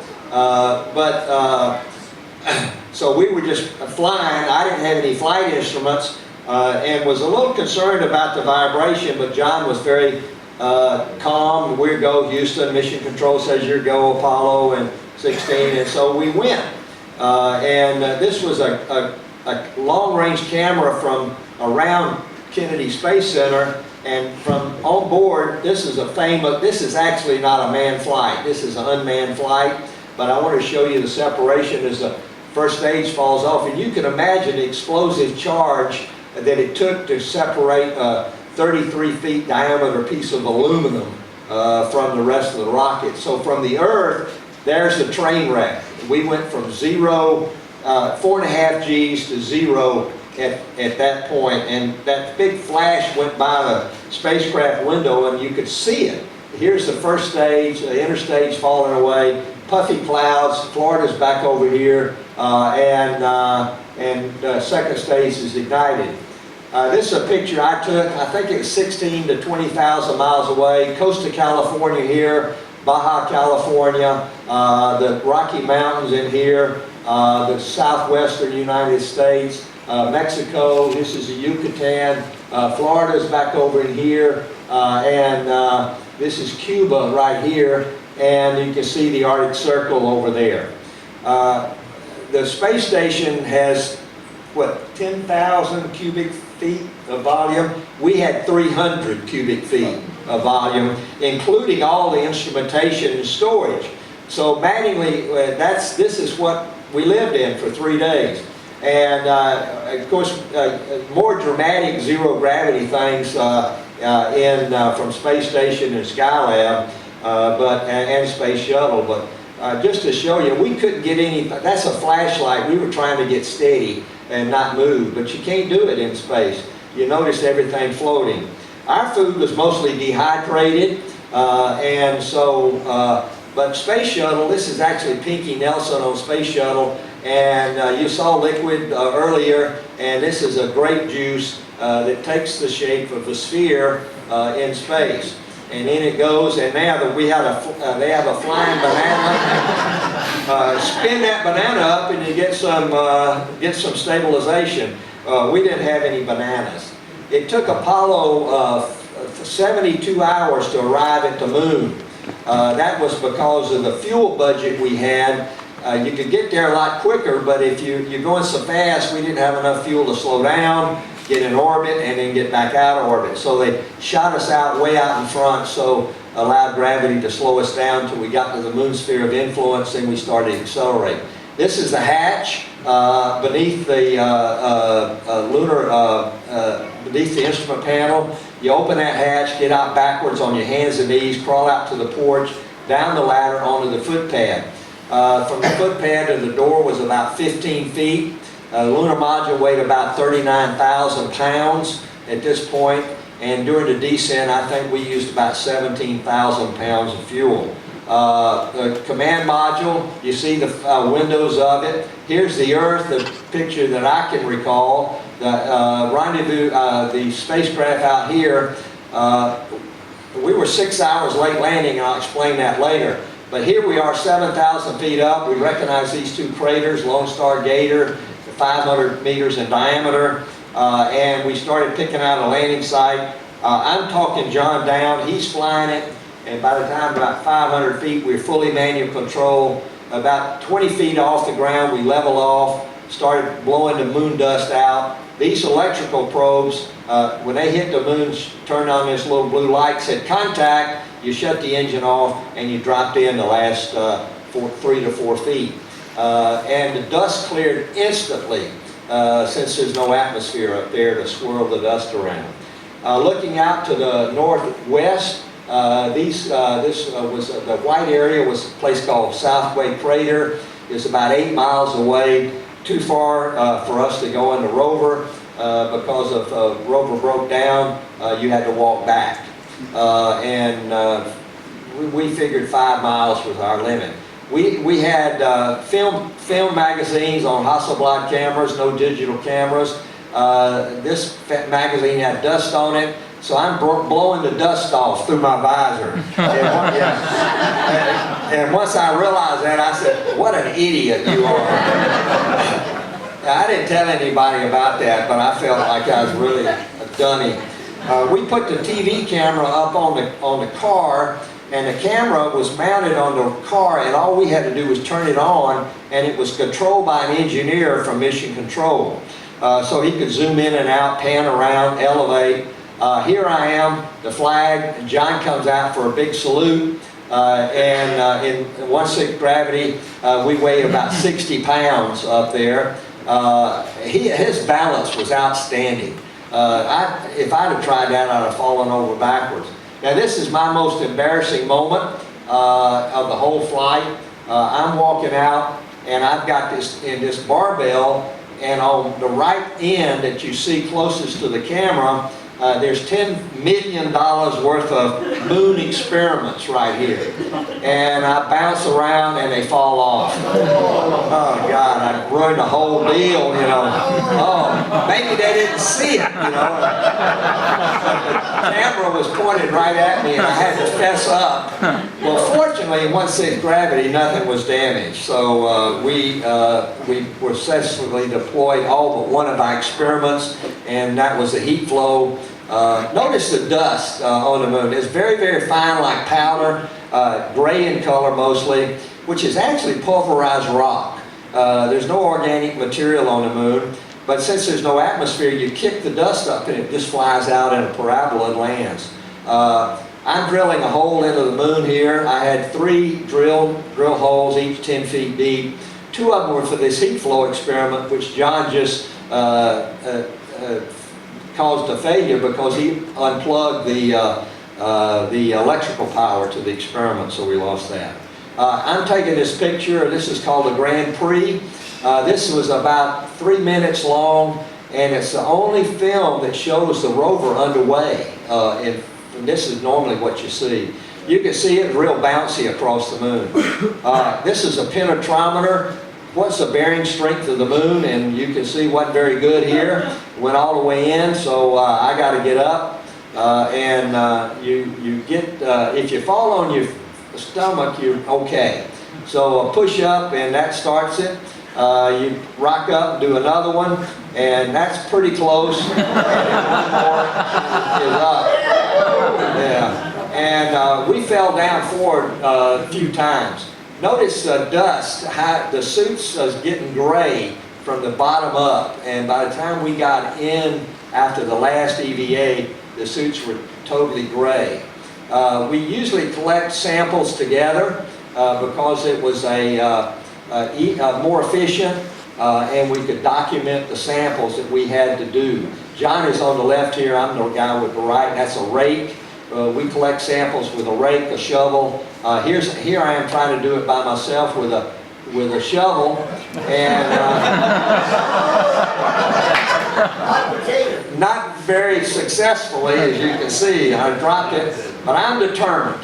So we were just flying. I didn't have any flight instruments and was a little concerned about the vibration, but John was very calm. We go, Houston, Mission Control says you're go, Apollo, and 16, and so we went. This was a long-range camera from around Kennedy Space Center, and from on board, this is actually not a manned flight. This is an unmanned flight, but I want to show you the separation as the first stage falls off, and you can imagine the explosive charge that it took to separate a 33 feet diameter piece of aluminum from the rest of the rocket. So from the Earth, there's the train wreck. We went from 4.5 Gs to 0 at that point, and that big flash went by the spacecraft window and you could see it. Here's the first stage, the interstage falling away, puffy clouds, Florida's back over here, and second stage is ignited. This is a picture I took, I think it was 16 to 20,000 miles away, coast of California here, Baja California, the Rocky Mountains in here, the southwestern United States, Mexico, this is the Yucatan, Florida's back over in here, and this is Cuba right here, and you can see the Arctic Circle over there. The space station has, what, 10,000 cubic feet of volume? We had 300 cubic feet of volume, including all the instrumentation and storage. So manually, this is what we lived in for 3 days. And of course, more dramatic zero gravity things from Space Station and Skylab, and Space Shuttle. But just to show you, we couldn't get any. That's a flashlight. We were trying to get steady and not move, but you can't do it in space. You notice everything floating. Our food was mostly dehydrated, and so. But Space Shuttle, this is actually Pinky Nelson on Space Shuttle, and you saw liquid earlier, and this is a grape juice that takes the shape of a sphere in space. And in it goes, and now that they have a flying banana. Spin that banana up and you get some stabilization. We didn't have any bananas. It took Apollo 72 hours to arrive at the moon. That was because of the fuel budget we had. You could get there a lot quicker, but if you're going so fast, we didn't have enough fuel to slow down, get in orbit, and then get back out of orbit. So they shot us out way out in front, so allowed gravity to slow us down until we got to the moon sphere of influence, then we started to accelerate. This is the hatch beneath the lunar, beneath the instrument panel. You open that hatch, get out backwards on your hands and knees, crawl out to the porch, down the ladder onto the footpad. From the footpad to the door was about 15 feet. The lunar module weighed about 39,000 pounds at this point, and during the descent, I think we used about 17,000 pounds of fuel. The command module, you see the windows of it. Here's the Earth, the picture that I can recall. The rendezvous, the spacecraft out here, we were 6 hours late landing, and I'll explain that later. But here we are 7,000 feet up. We recognize these two craters, Lone Star Gator, 500 meters in diameter, and we started picking out a landing site. I'm talking John down, he's flying it, and by the time about 500 feet, we're fully manual control. About 20 feet off the ground, we level off, started blowing the moon dust out. These electrical probes, when they hit the moon, turned on this little blue light, said contact, you shut the engine off, and you dropped in the last 3 to 4 feet. And the dust cleared instantly, since there's no atmosphere up there to swirl the dust around. Looking out to the northwest, the white area was a place called Southway Crater. It's about 8 miles away, too far for us to go in the rover. Because of rover broke down, you had to walk back. We figured 5 miles was our limit. We had film magazines on Hasselblad cameras, no digital cameras. This magazine had dust on it, so I'm blowing the dust off through my visor. And once I realized that, I said, what an idiot you are. I didn't tell anybody about that, but I felt like I was really a dummy. We put the TV camera up on the car, and the camera was mounted on the car, and all we had to do was turn it on, and it was controlled by an engineer from Mission Control. So he could zoom in and out, pan around, elevate. Here I am, the flag, John comes out for a big salute, and in 1/6 gravity, we weigh about 60 pounds up there. His balance was outstanding. If I'd have tried that, I'd have fallen over backwards. Now this is my most embarrassing moment of the whole flight. I'm walking out, and I've got this barbell, and on the right end that you see closest to the camera, there's $10 million worth of moon experiments right here. and I bounce around and they fall off. Oh God, I ruined the whole deal, you know. Oh, maybe they didn't see it, you know. The camera was pointed right at me and I had to fess up. Well, fortunately, once in gravity, nothing was damaged. So we were successfully deployed all but one of our experiments, and that was the heat flow. Notice the dust on the moon. It's very, very fine like powder, gray in color mostly, which is actually pulverized rock. There's no organic material on the moon, but since there's no atmosphere, you kick the dust up and it just flies out in a parabola and lands. I'm drilling a hole into the moon here. I had 3 drill holes, each 10 feet deep. 2 of them were for this heat flow experiment, which John just caused a failure because he unplugged the electrical power to the experiment, so we lost that. I'm taking this picture. This is called the Grand Prix. This was about 3 minutes long, and it's the only film that shows the rover underway. And this is normally what you see. You can see it real bouncy across the moon. This is a penetrometer. What's the bearing strength of the moon? And you can see wasn't very good here. Went all the way in, so I got to get up. You get, if you fall on your stomach, you're okay. So push up, and that starts it. You rock up and do another one, and that's pretty close. And one more is up. Yeah. And we fell down forward a few times. Notice the dust, how the suits is getting gray from the bottom up, and by the time we got in after the last EVA, the suits were totally gray. We usually collect samples together because it was more efficient, and we could document the samples that we had to do. John is on the left here, I'm the guy with the right, that's a rake. We collect samples with a rake, a shovel. Here I am trying to do it by myself with a shovel, and not very successfully, as you can see. I dropped it, but I'm determined.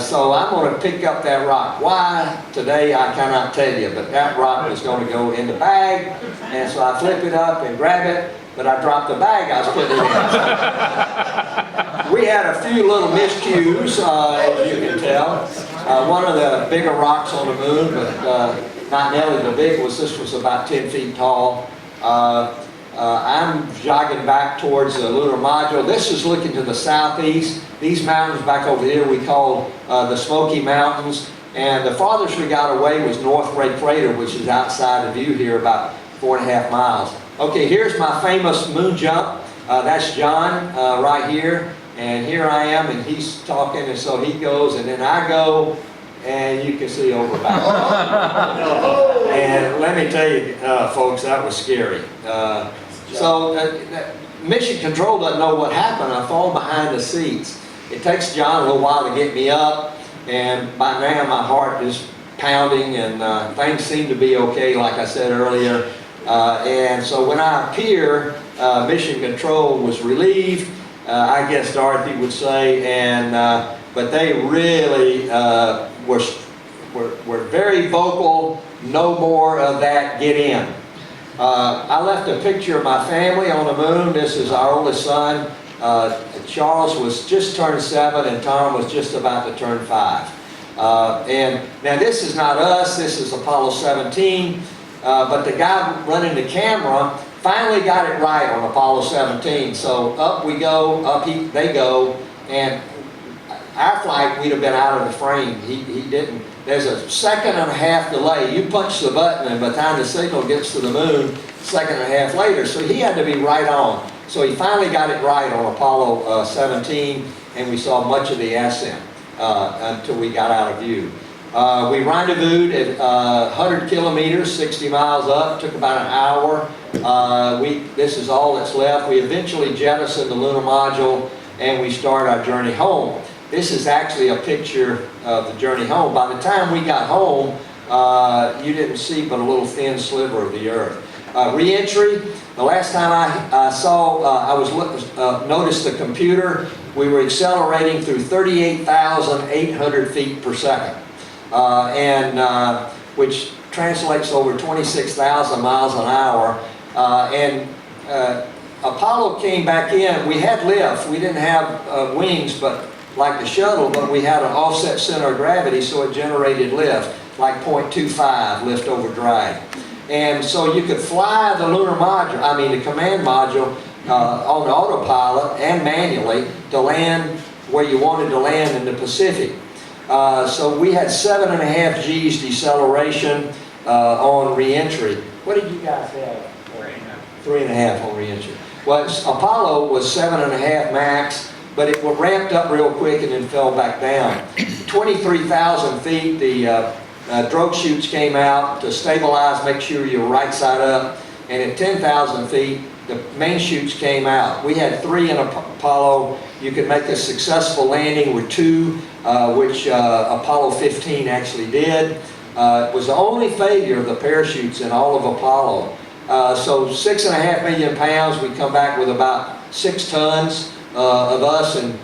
So I'm going to pick up that rock. Why? Today I cannot tell you, but that rock is going to go in the bag, and so I flip it up and grab it, but I dropped the bag I was putting it in. We had a few little miscues, as you can tell. One of the bigger rocks on the moon, but not nearly the big was. This was about 10 feet tall. I'm jogging back towards the lunar module. This is looking to the southeast. These mountains back over here we call the Smoky Mountains. And the farthest we got away was North Ray Crater, which is outside of view here, about 4.5 miles. Okay, here's my famous moon jump. That's John right here. And here I am, and he's talking, and so he goes, and then I go, and you can see over back. And let me tell you, folks, that was scary. Mission Control doesn't know what happened. I fall behind the seats. It takes John a little while to get me up, and by now my heart is pounding, and things seem to be okay, like I said earlier. And so when I appear, Mission Control was relieved. I guess Dorothy would say, and but they really were very vocal. No more of that. Get in. I left a picture of my family on the moon. This is our oldest son. Charles was just turned 7, and Tom was just about to turn 5. And now this is not us. This is Apollo 17. But the guy running the camera finally got it right on Apollo 17. So up we go, they go, and our flight, we'd have been out of the frame. He didn't. There's a 1.5 delay. You punch the button, and by the time the signal gets to the moon, 1.5 later. So he had to be right on. So he finally got it right on Apollo 17, and we saw much of the ascent until we got out of view. We rendezvoused at 100 kilometers, 60 miles up. Took about an hour. This is all that's left. We eventually jettisoned the lunar module, and we start our journey home. This is actually a picture of the journey home. By the time we got home, you didn't see but a little thin sliver of the Earth. Re-entry. The last time I noticed the computer, we were accelerating through 38,800 feet per second. which translates over 26,000 miles an hour. Apollo came back in. We had lift. We didn't have wings, but like the shuttle, but we had an offset center of gravity, so it generated lift, like 0.25 lift over drag. And so you could fly the lunar module, I mean the command module, on autopilot and manually to land where you wanted to land in the Pacific. So we had 7.5 G's deceleration on re-entry. What did you guys have? 3.5 on re-entry. Well, Apollo was 7.5 max, but it ramped up real quick and then fell back down. 23,000 feet, the drogue chutes came out to stabilize, make sure you're right side up, and at 10,000 feet, the main chutes came out. We had 3 in Apollo. You could make a successful landing with 2, which Apollo 15 actually did. It was the only failure of the parachutes in all of Apollo. So 6.5 million pounds, we come back with about 6 tons of us and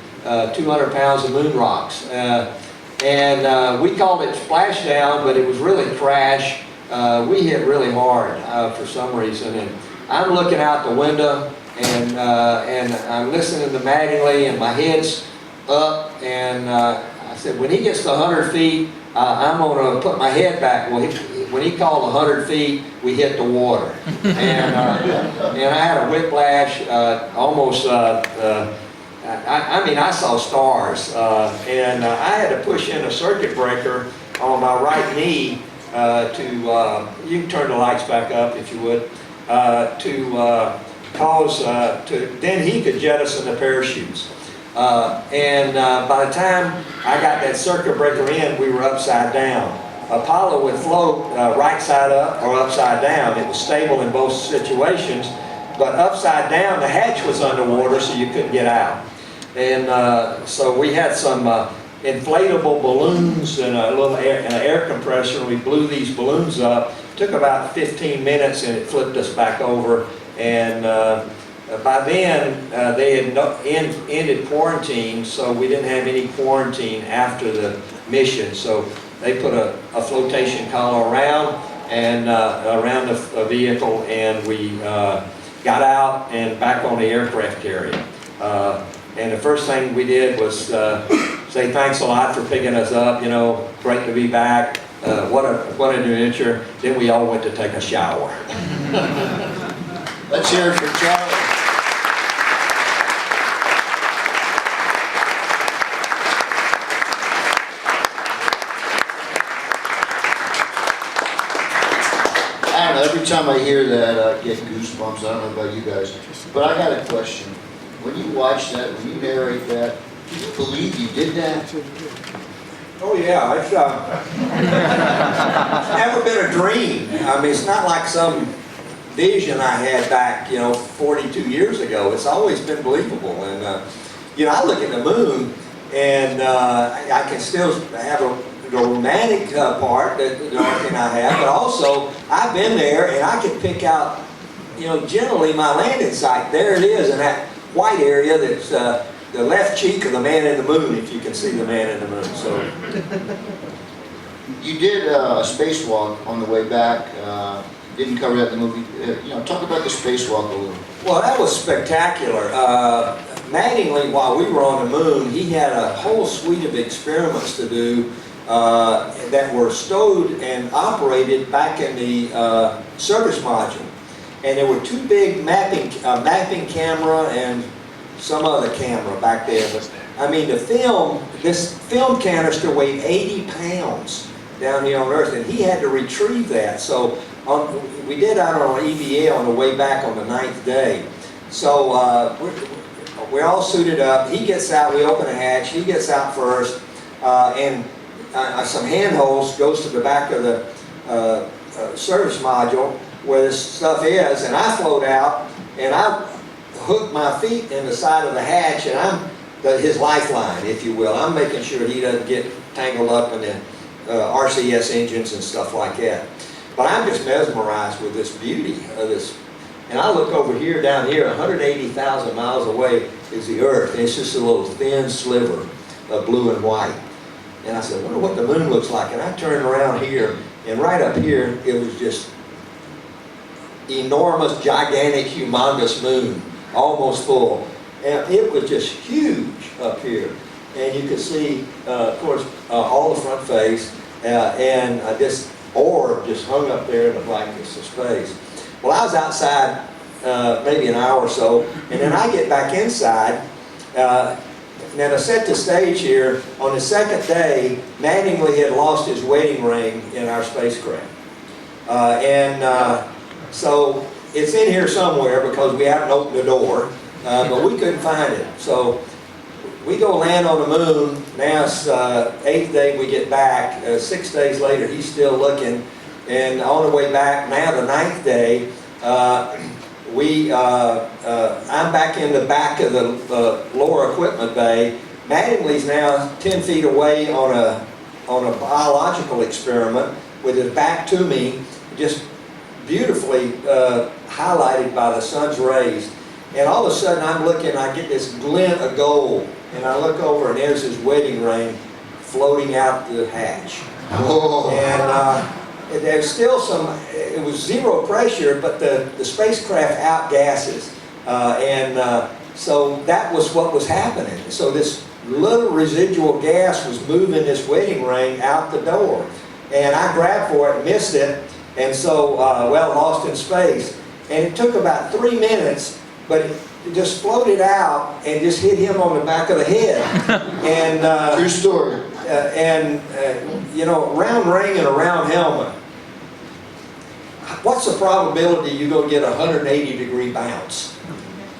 200 pounds of moon rocks. We called it splashdown, but it was really crash. We hit really hard for some reason. And I'm looking out the window and I'm listening to Mattingly and my head's up and I said, when he gets to 100 feet, I'm going to put my head back. Well, when he called 100 feet, we hit the water. And I had a whiplash, almost, I mean, I saw stars. And I had to push in a circuit breaker on my right knee you can turn the lights back up if you would, then he could jettison the parachutes. By the time I got that circuit breaker in, we were upside down. Apollo would float right side up or upside down. It was stable in both situations, but upside down, the hatch was underwater, so you couldn't get out. And so we had some inflatable balloons and a little air compressor, and we blew these balloons up. It took about 15 minutes, and it flipped us back over. And by then, they had ended quarantine, so we didn't have any quarantine after the mission. So they put a flotation collar around the vehicle, and we got out and back on the aircraft carrier. And the first thing we did was say thanks a lot for picking us up. You know, great to be back. What an adventure. Then we all went to take a shower. Let's hear it for Charlie. I don't know, every time I hear that, I get goosebumps. I don't know about you guys. But I got a question. When you watch that, when you narrate that, do you believe you did that? Oh yeah, it's never been a dream. I mean, it's not like some vision I had back, 42 years ago. It's always been believable. And, I look at the moon and I can still have the romantic part that Dorothy and I have, but also I've been there and I can pick out, generally my landing site. There it is in that white area that's the left cheek of the man in the moon, if you can see the man in the moon. So you did a spacewalk on the way back. Didn't cover that in the movie. Talk about the spacewalk a little. Well, that was spectacular. Mattingly, while we were on the moon, he had a whole suite of experiments to do that were stowed and operated back in the service module. And there were 2 big mapping camera and some other camera back there. But I mean, this film canister weighed 80 pounds down here on Earth, and he had to retrieve that. So we did out on EVA on the way back on the 9th day. So we're all suited up. He gets out, we open a hatch, he gets out first, and some handholds goes to the back of the service module where this stuff is, and I float out, and I hook my feet in the side of the hatch, and I'm his lifeline, if you will. I'm making sure he doesn't get tangled up in the RCS engines and stuff like that. But I'm just mesmerized with this beauty of this. And I look over here, down here, 180,000 miles away is the Earth. And it's just a little thin sliver of blue and white. And I said, I wonder what the moon looks like. And I turned around here, and right up here, it was just enormous, gigantic, humongous moon, almost full. And it was just huge up here. And you could see, of course, all the front face, and this orb just hung up there in the blackness of space. Well, I was outside maybe an hour or so, and then I get back inside. Now, to set the stage here, on the second day, Mattingly had lost his wedding ring in our spacecraft. So it's in here somewhere because we haven't opened the door, but we couldn't find it. So we go land on the moon. Now it's 8th day we get back. 6 days later, he's still looking. And on the way back, now the 9th day, I'm back in the back of the lower equipment bay. Mattingly's now 10 feet away on a biological experiment with his back to me, just beautifully highlighted by the sun's rays. And all of a sudden I'm looking, I get this glint of gold, and I look over and there's his wedding ring floating out the hatch. Oh. And there's still some, it was zero pressure, but the spacecraft outgasses. So that was what was happening. So this little residual gas was moving this wedding ring out the door. And I grabbed for it, missed it, and so, lost in space. And it took about 3 minutes, but it just floated out and just hit him on the back of the head. And true story. You know, round ring and a round helmet. What's the probability you're going to get a 180-degree bounce?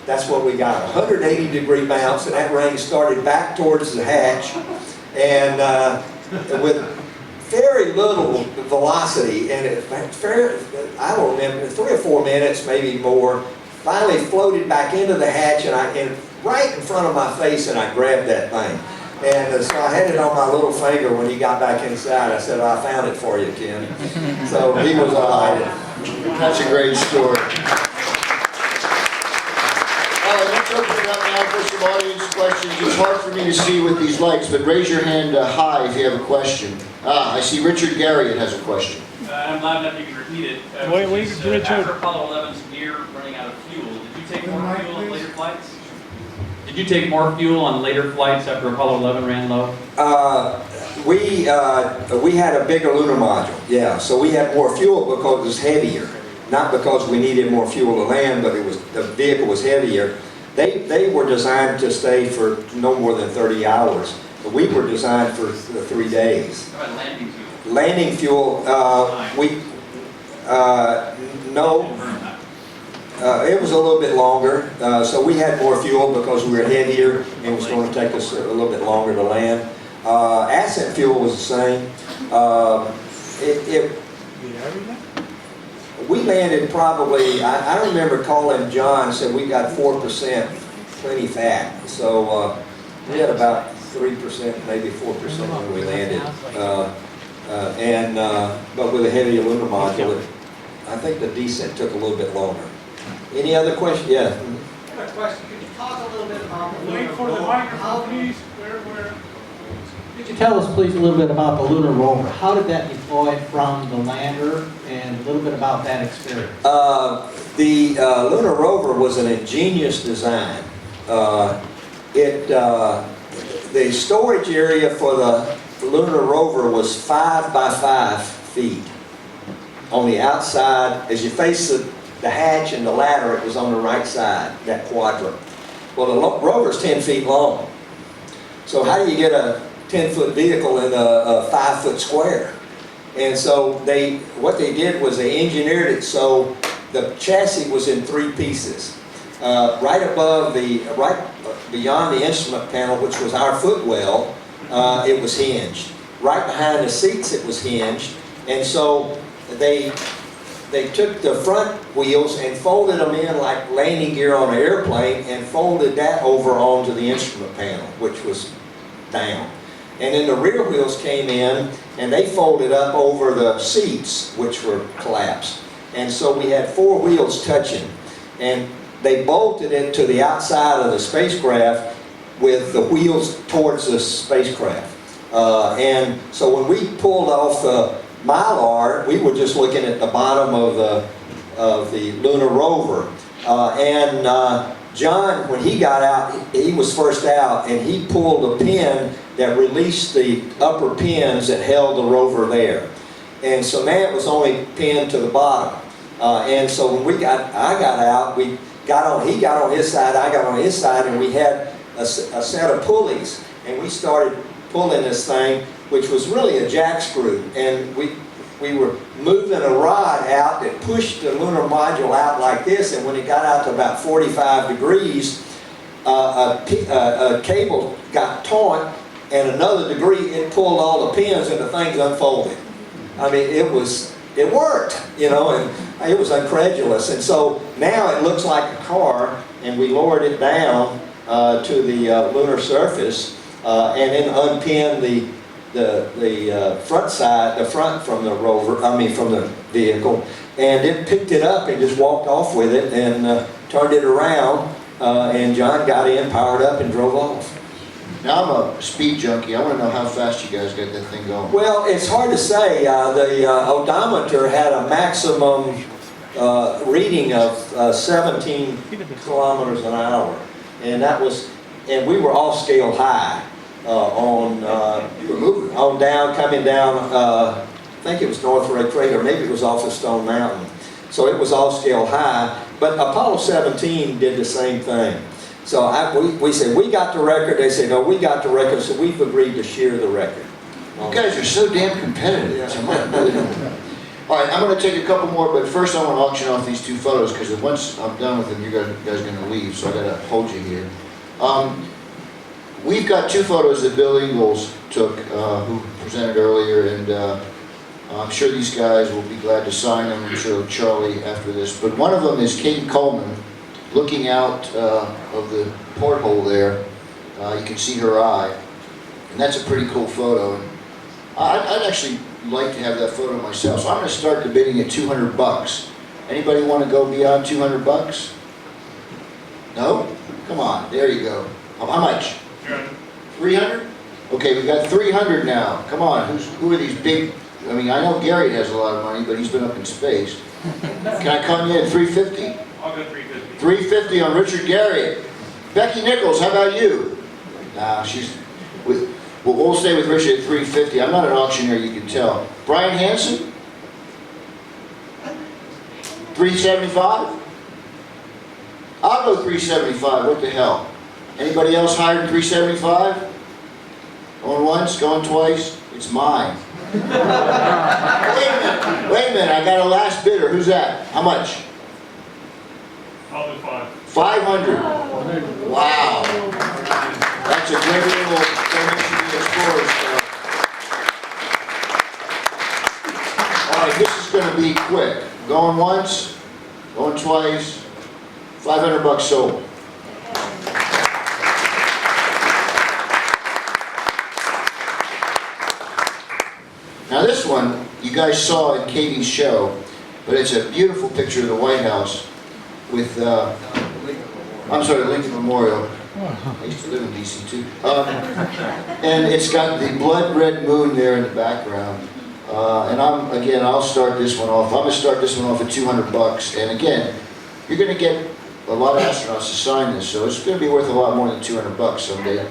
That's what we got, a 180-degree bounce, and that ring started back towards the hatch, and with very little velocity, and I don't remember, 3 or 4 minutes, maybe more, finally floated back into the hatch, and right in front of my face, and I grabbed that thing. And so I had it on my little finger when he got back inside. I said, I found it for you, Ken. So he was delighted. That's a great story. All right, let's open it up now for some audience questions. It's hard for me to see with these lights, but raise your hand high if you have a question. I see Richard Garriott has a question. I'm loud enough you can repeat it. Wait, Richard. After Apollo 11's near running out of fuel, did you take more fuel on later flights? Did you take more fuel on later flights after Apollo 11 ran low? We had a bigger lunar module, yeah. So we had more fuel because it was heavier. Not because we needed more fuel to land, but the vehicle was heavier. They were designed to stay for no more than 30 hours. But we were designed for 3 days. How about landing fuel? Landing fuel, no. It was a little bit longer, so we had more fuel because we were heavier and it was going to take us a little bit longer to land. Ascent fuel was the same. We landed probably, I remember calling John and said we got 4% plenty fat. So we had about 3%, maybe 4% when we landed. But with a heavier lunar module, I think the descent took a little bit longer. Any other questions? Yeah. I have a question. Could you talk a little bit about the Wait for the microphone, please. Could you tell us, please, a little bit about the lunar rover? How did that deploy from the lander, and a little bit about that experience? The lunar rover was an ingenious design. The storage area for the lunar rover was 5 by 5 feet. On the outside, as you face the hatch and the ladder, it was on the right side, that quadrant. Well, the rover's 10 feet long. So how do you get a 10-foot vehicle in a 5-foot square? And so what they did was they engineered it so the chassis was in 3 pieces. Right beyond the instrument panel, which was our footwell, it was hinged. Right behind the seats, it was hinged. And so they took the front wheels and folded them in like landing gear on an airplane and folded that over onto the instrument panel, which was down. And then the rear wheels came in and they folded up over the seats, which were collapsed. And so we had 4 wheels touching. And they bolted it to the outside of the spacecraft with the wheels towards the spacecraft. And so when we pulled off the Mylar, we were just looking at the bottom of the lunar rover. John, when he got out, he was first out, and he pulled a pin that released the upper pins that held the rover there. And so Matt was only pinned to the bottom. And so when I got out, he got on his side, I got on his side, and we had a set of pulleys. And we started pulling this thing, which was really a jack screw. And we were moving a rod out that pushed the lunar module out like this, and when it got out to about 45 degrees, a cable got taut, and another degree, it pulled all the pins and the thing's unfolded. I mean, it worked, you know, and it was incredulous. And so now it looks like a car, and we lowered it down to the lunar surface, and then unpinned the front side, the front from the rover, from the vehicle, and it picked it up and just walked off with it and turned it around, and John got in, powered up, and drove off. Now I'm a speed junkie. I want to know how fast you guys got that thing going. Well, it's hard to say. The odometer had a maximum reading of 17 kilometers an hour, and we were off scale high. You were moving. Coming down, I think it was North Red Crater, maybe it was off of Stone Mountain. So it was off scale high, but Apollo 17 did the same thing. So we said, we got the record. They said, no, we got the record, so we've agreed to share the record. You guys are so damn competitive. Yeah. All right, I'm going to take a couple more, but first I want to auction off these two photos, because once I'm done with them, you guys are going to leave, so I got to hold you here. We've got two photos that Bill Ingalls took, who presented earlier, and I'm sure these guys will be glad to sign them. I'm sure Charlie after this. But one of them is Katie Coleman looking out of the porthole there. You can see her eye, and that's a pretty cool photo. And I'd actually like to have that photo myself, so I'm going to start the bidding at $200. Anybody want to go beyond $200? No? Come on, there you go. How much? 300? Okay, we got 300 now. Come on, who are these big? I mean, I know Gary has a lot of money, but he's been up in space. Can I come in at 350? I'll go 350. 350 on Richard Garriott. Becky Nichols, how about you? Nah, she's with. We'll stay with Richard at 350. I'm not an auctioneer, you can tell. Brian Hansen? 375? I'll go 375. What the hell? Anybody else higher than 375? Going once, going twice? It's mine. Wait a minute, I got a last bidder. Who's that? How much? I'll do 5. 500. Wow. That's a great little donation to the Explorers Club. All right, this is going to be quick. Going once, going twice, $500 sold. Now this one, you guys saw in Katie's show, but it's a beautiful picture of the White House with, Lincoln Memorial. I used to live in DC too. And it's got the blood red moon there in the background. And I'll start this one off. I'm going to start this one off at $200. And again, you're going to get a lot of astronauts to sign this, so it's going to be worth a lot more than $200 someday.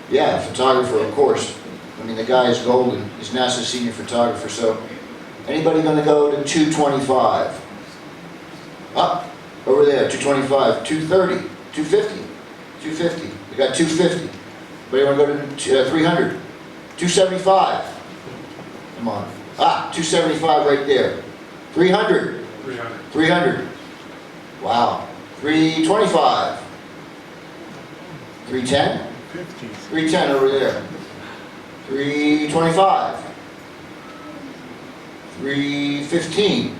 Yeah, photographer, of course. I mean, the guy is golden. He's NASA's senior photographer. So, anybody going to go to 225? Up over there, 225, 230, 250, 250. We got 250. Anybody want to go to 300? 275. Come on. 275 right there. 300. 300. 300. Wow. 325. 310. 310 over there. 325. 315.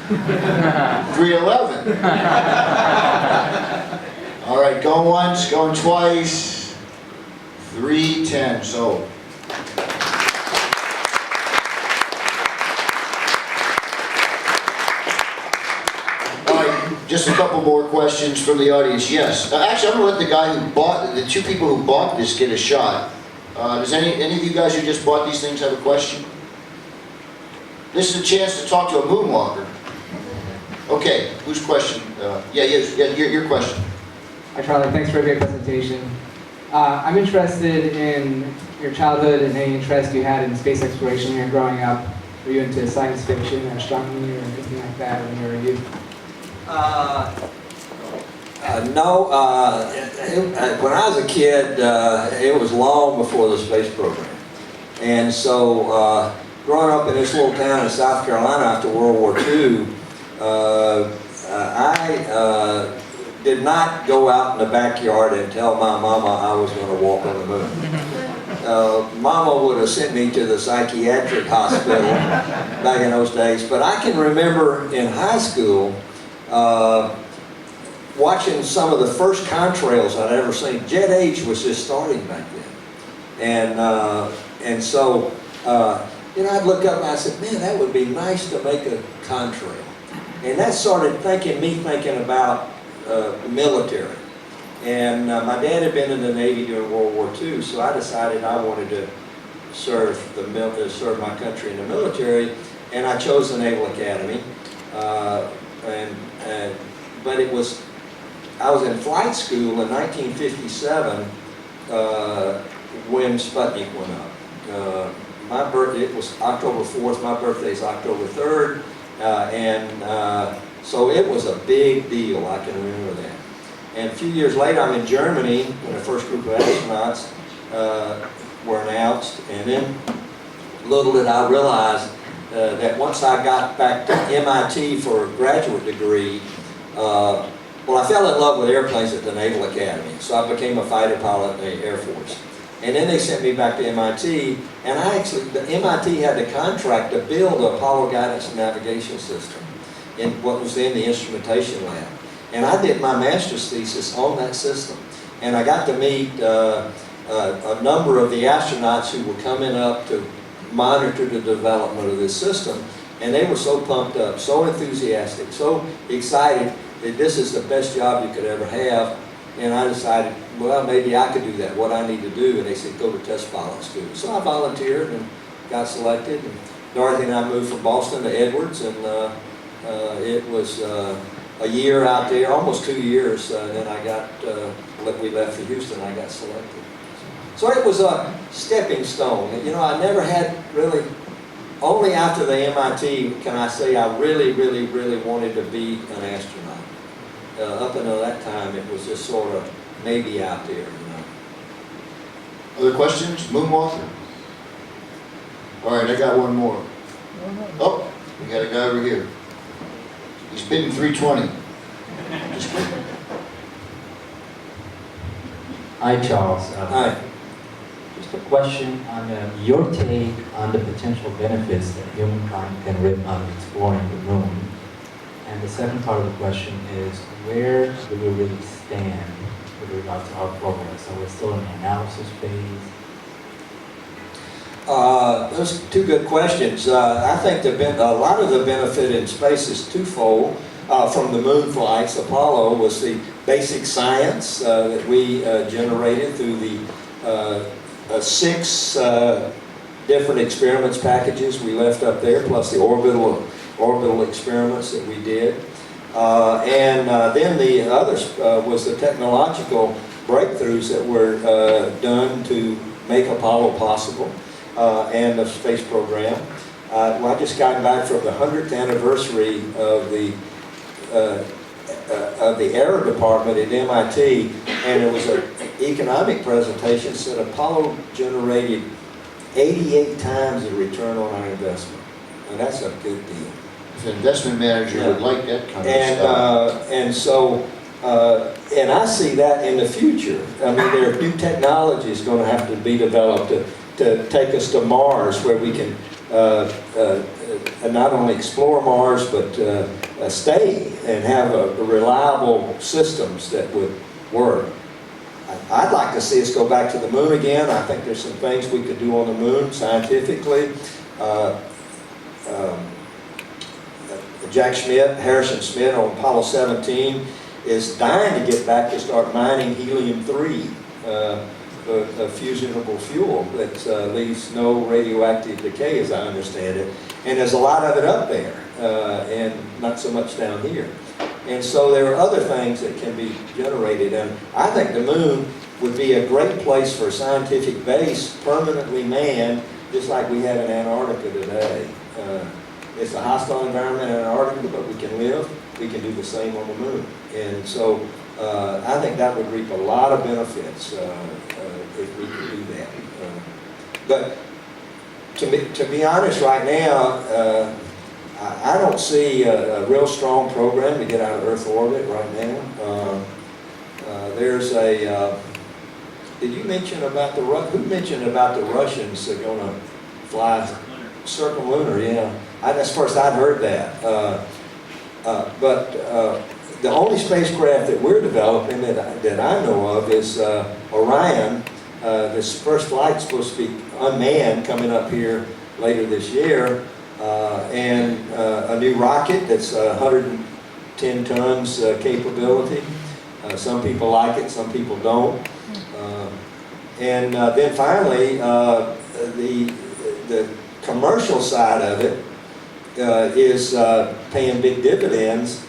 311. All right, going once, going twice. 310 sold. All right, just a couple more questions from the audience. Yes. Actually, I'm going to let the guy who bought, the two people who bought this get a shot. Does any of you guys who just bought these things have a question? This is a chance to talk to a moonwalker. Okay, whose question? Your question. Hi Charlie, thanks for a great presentation. I'm interested in your childhood and any interest you had in space exploration when you were growing up. Were you into science fiction or astronomy or anything like that when you were a youth? No, when I was a kid, it was long before the space program. And so, growing up in this little town in South Carolina after World War II, I did not go out in the backyard and tell my mama I was going to walk on the moon. Mama would have sent me to the psychiatric hospital back in those days. But I can remember in high school, watching some of the first contrails I'd ever seen. Jet H was just starting back then. And so, I'd look up and I said, man, that would be nice to make a contrail. And that started me thinking about the military. And my dad had been in the Navy during World War II, so I decided I wanted to serve my country in the military, and I chose the Naval Academy. But I was in flight school in 1957 when Sputnik went up. My birthday, it was October 4th, my birthday is October 3rd, so it was a big deal, I can remember that. And a few years later, I'm in Germany when the first group of astronauts were announced, and then little did I realize that once I got back to MIT for a graduate degree, I fell in love with airplanes at the Naval Academy, so I became a fighter pilot in the Air Force. And then they sent me back to MIT, and the MIT had the contract to build an Apollo guidance and navigation system in what was then the instrumentation lab. And I did my master's thesis on that system. And I got to meet a number of the astronauts who were coming up to monitor the development of this system. And they were so pumped up, so enthusiastic, so excited that this is the best job you could ever have. And I decided, well, maybe I could do that, what I need to do. And they said, go to test pilot school. So I volunteered and got selected. And Dorothy and I moved from Boston to Edwards, and it was a year out there, almost 2 years, then we left for Houston, I got selected. So it was a stepping stone. I never had really, only after the MIT can I say I really, really, really wanted to be an astronaut. Up until that time, it was just sort of maybe out there, Other questions? Moonwalker? All right, I got one more. Oh, we got a guy over here. He's bidding 320. Just kidding. Hi, Charles. Hi. Just a question on your take on the potential benefits that humankind can reap out of exploring the moon. And the second part of the question is, where do we really stand with regard to our progress? Are we still in the analysis phase? Those are two good questions. I think a lot of the benefit in space is twofold. From the moon flights, Apollo was the basic science that we generated through the 6 different experiments packages we left up there, plus the orbital experiments that we did. Then the other was the technological breakthroughs that were done to make Apollo possible. And the space program. I just got back from the 100th anniversary of the Aero Department at MIT, and it was an economic presentation that said Apollo generated 88 times the return on our investment. And that's a good deal. If an investment manager would like that kind of stuff. And I see that in the future. I mean, there are new technologies going to have to be developed to take us to Mars, where we can not only explore Mars, but stay and have reliable systems that would work. I'd like to see us go back to the moon again. I think there's some things we could do on the moon scientifically. Harrison Schmitt on Apollo 17 is dying to get back to start mining helium-3. a fusionable fuel that leaves no radioactive decay, as I understand it. And there's a lot of it up there, and not so much down here. And so there are other things that can be generated. And I think the moon would be a great place for a scientific base, permanently manned, just like we have in Antarctica today. It's a hostile environment in Antarctica, but we can live. We can do the same on the moon. And so I think that would reap a lot of benefits if we could do that. But to be honest, right now, I don't see a real strong program to get out of Earth orbit right now. There's a, did you mention about who mentioned about the Russians are going to fly Circle Lunar? Yeah, that's the first I'd heard that. But the only spacecraft that we're developing that I know of is Orion. This first flight's supposed to be unmanned, coming up here later this year. And a new rocket that's 110 tons capability. Some people like it, some people don't. And then finally, the commercial side of it is paying big dividends.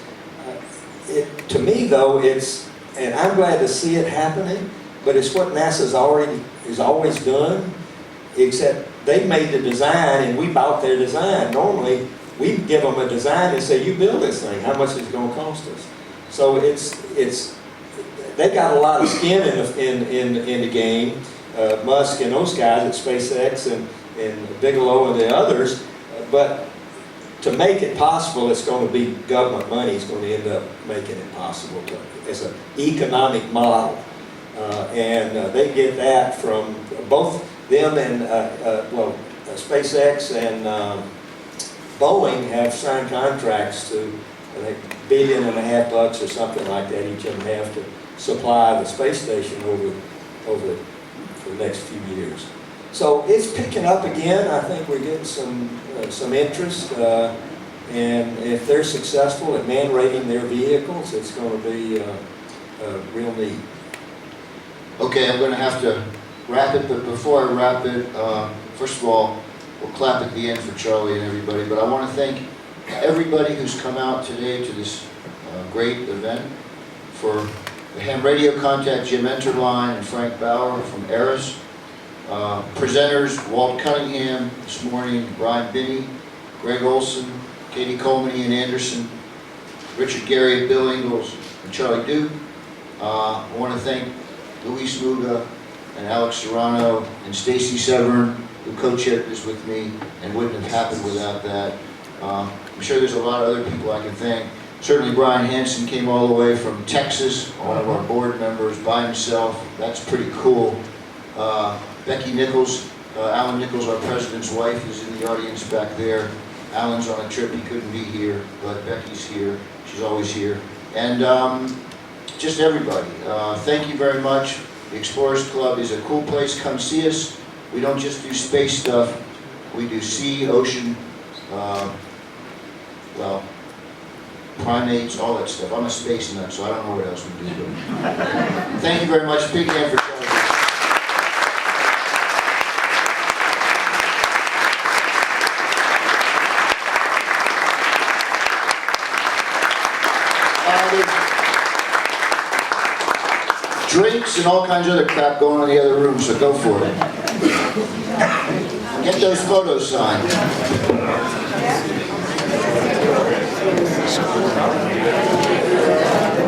To me, though, and I'm glad to see it happening, but it's what NASA's always done, except they made the design and we bought their design. Normally, we give them a design and say, you build this thing, how much is it going to cost us? So they got a lot of skin in the game, Musk and those guys at SpaceX and Bigelow and the others, but to make it possible, it's going to be government money. It's going to end up making it possible. It's an economic model. And they get that from both them and, SpaceX and Boeing have signed contracts to, I think, $1.5 billion or something like that, each of them have to supply the space station over for the next few years. So it's picking up again. I think we're getting some interest, and if they're successful at man-rating their vehicles, it's going to be real neat. Okay, I'm going to have to wrap it, but before I wrap it, first of all, we'll clap at the end for Charlie and everybody, but I want to thank everybody who's come out today to this great event. For the ham radio contact, Jim Enterline and Frank Bauer from Eris. Presenters, Walt Cunningham this morning, Brian Binney, Greg Olson, Katie Coleman, Ian Anderson, Richard Gary, Bill Ingalls, and Charlie Duke. I want to thank Luis Muga and Alex Serrano and Stacy Severn, who co-chaired this with me, and wouldn't have happened without that. I'm sure there's a lot of other people I can thank. Certainly Brian Hansen came all the way from Texas, one of our board members by himself. That's pretty cool. Becky Nichols, Alan Nichols, our president's wife, is in the audience back there. Alan's on a trip, he couldn't be here, but Becky's here. She's always here. And just everybody, thank you very much. The Explorers Club is a cool place. Come see us. We don't just do space stuff. We do sea, ocean, primates, all that stuff. I'm a space nut, so I don't know what else we do. But thank you very much. Big hand for Charlie. Drinks and all kinds of other crap going on in the other room, so go for it. Get those photos signed. Yeah.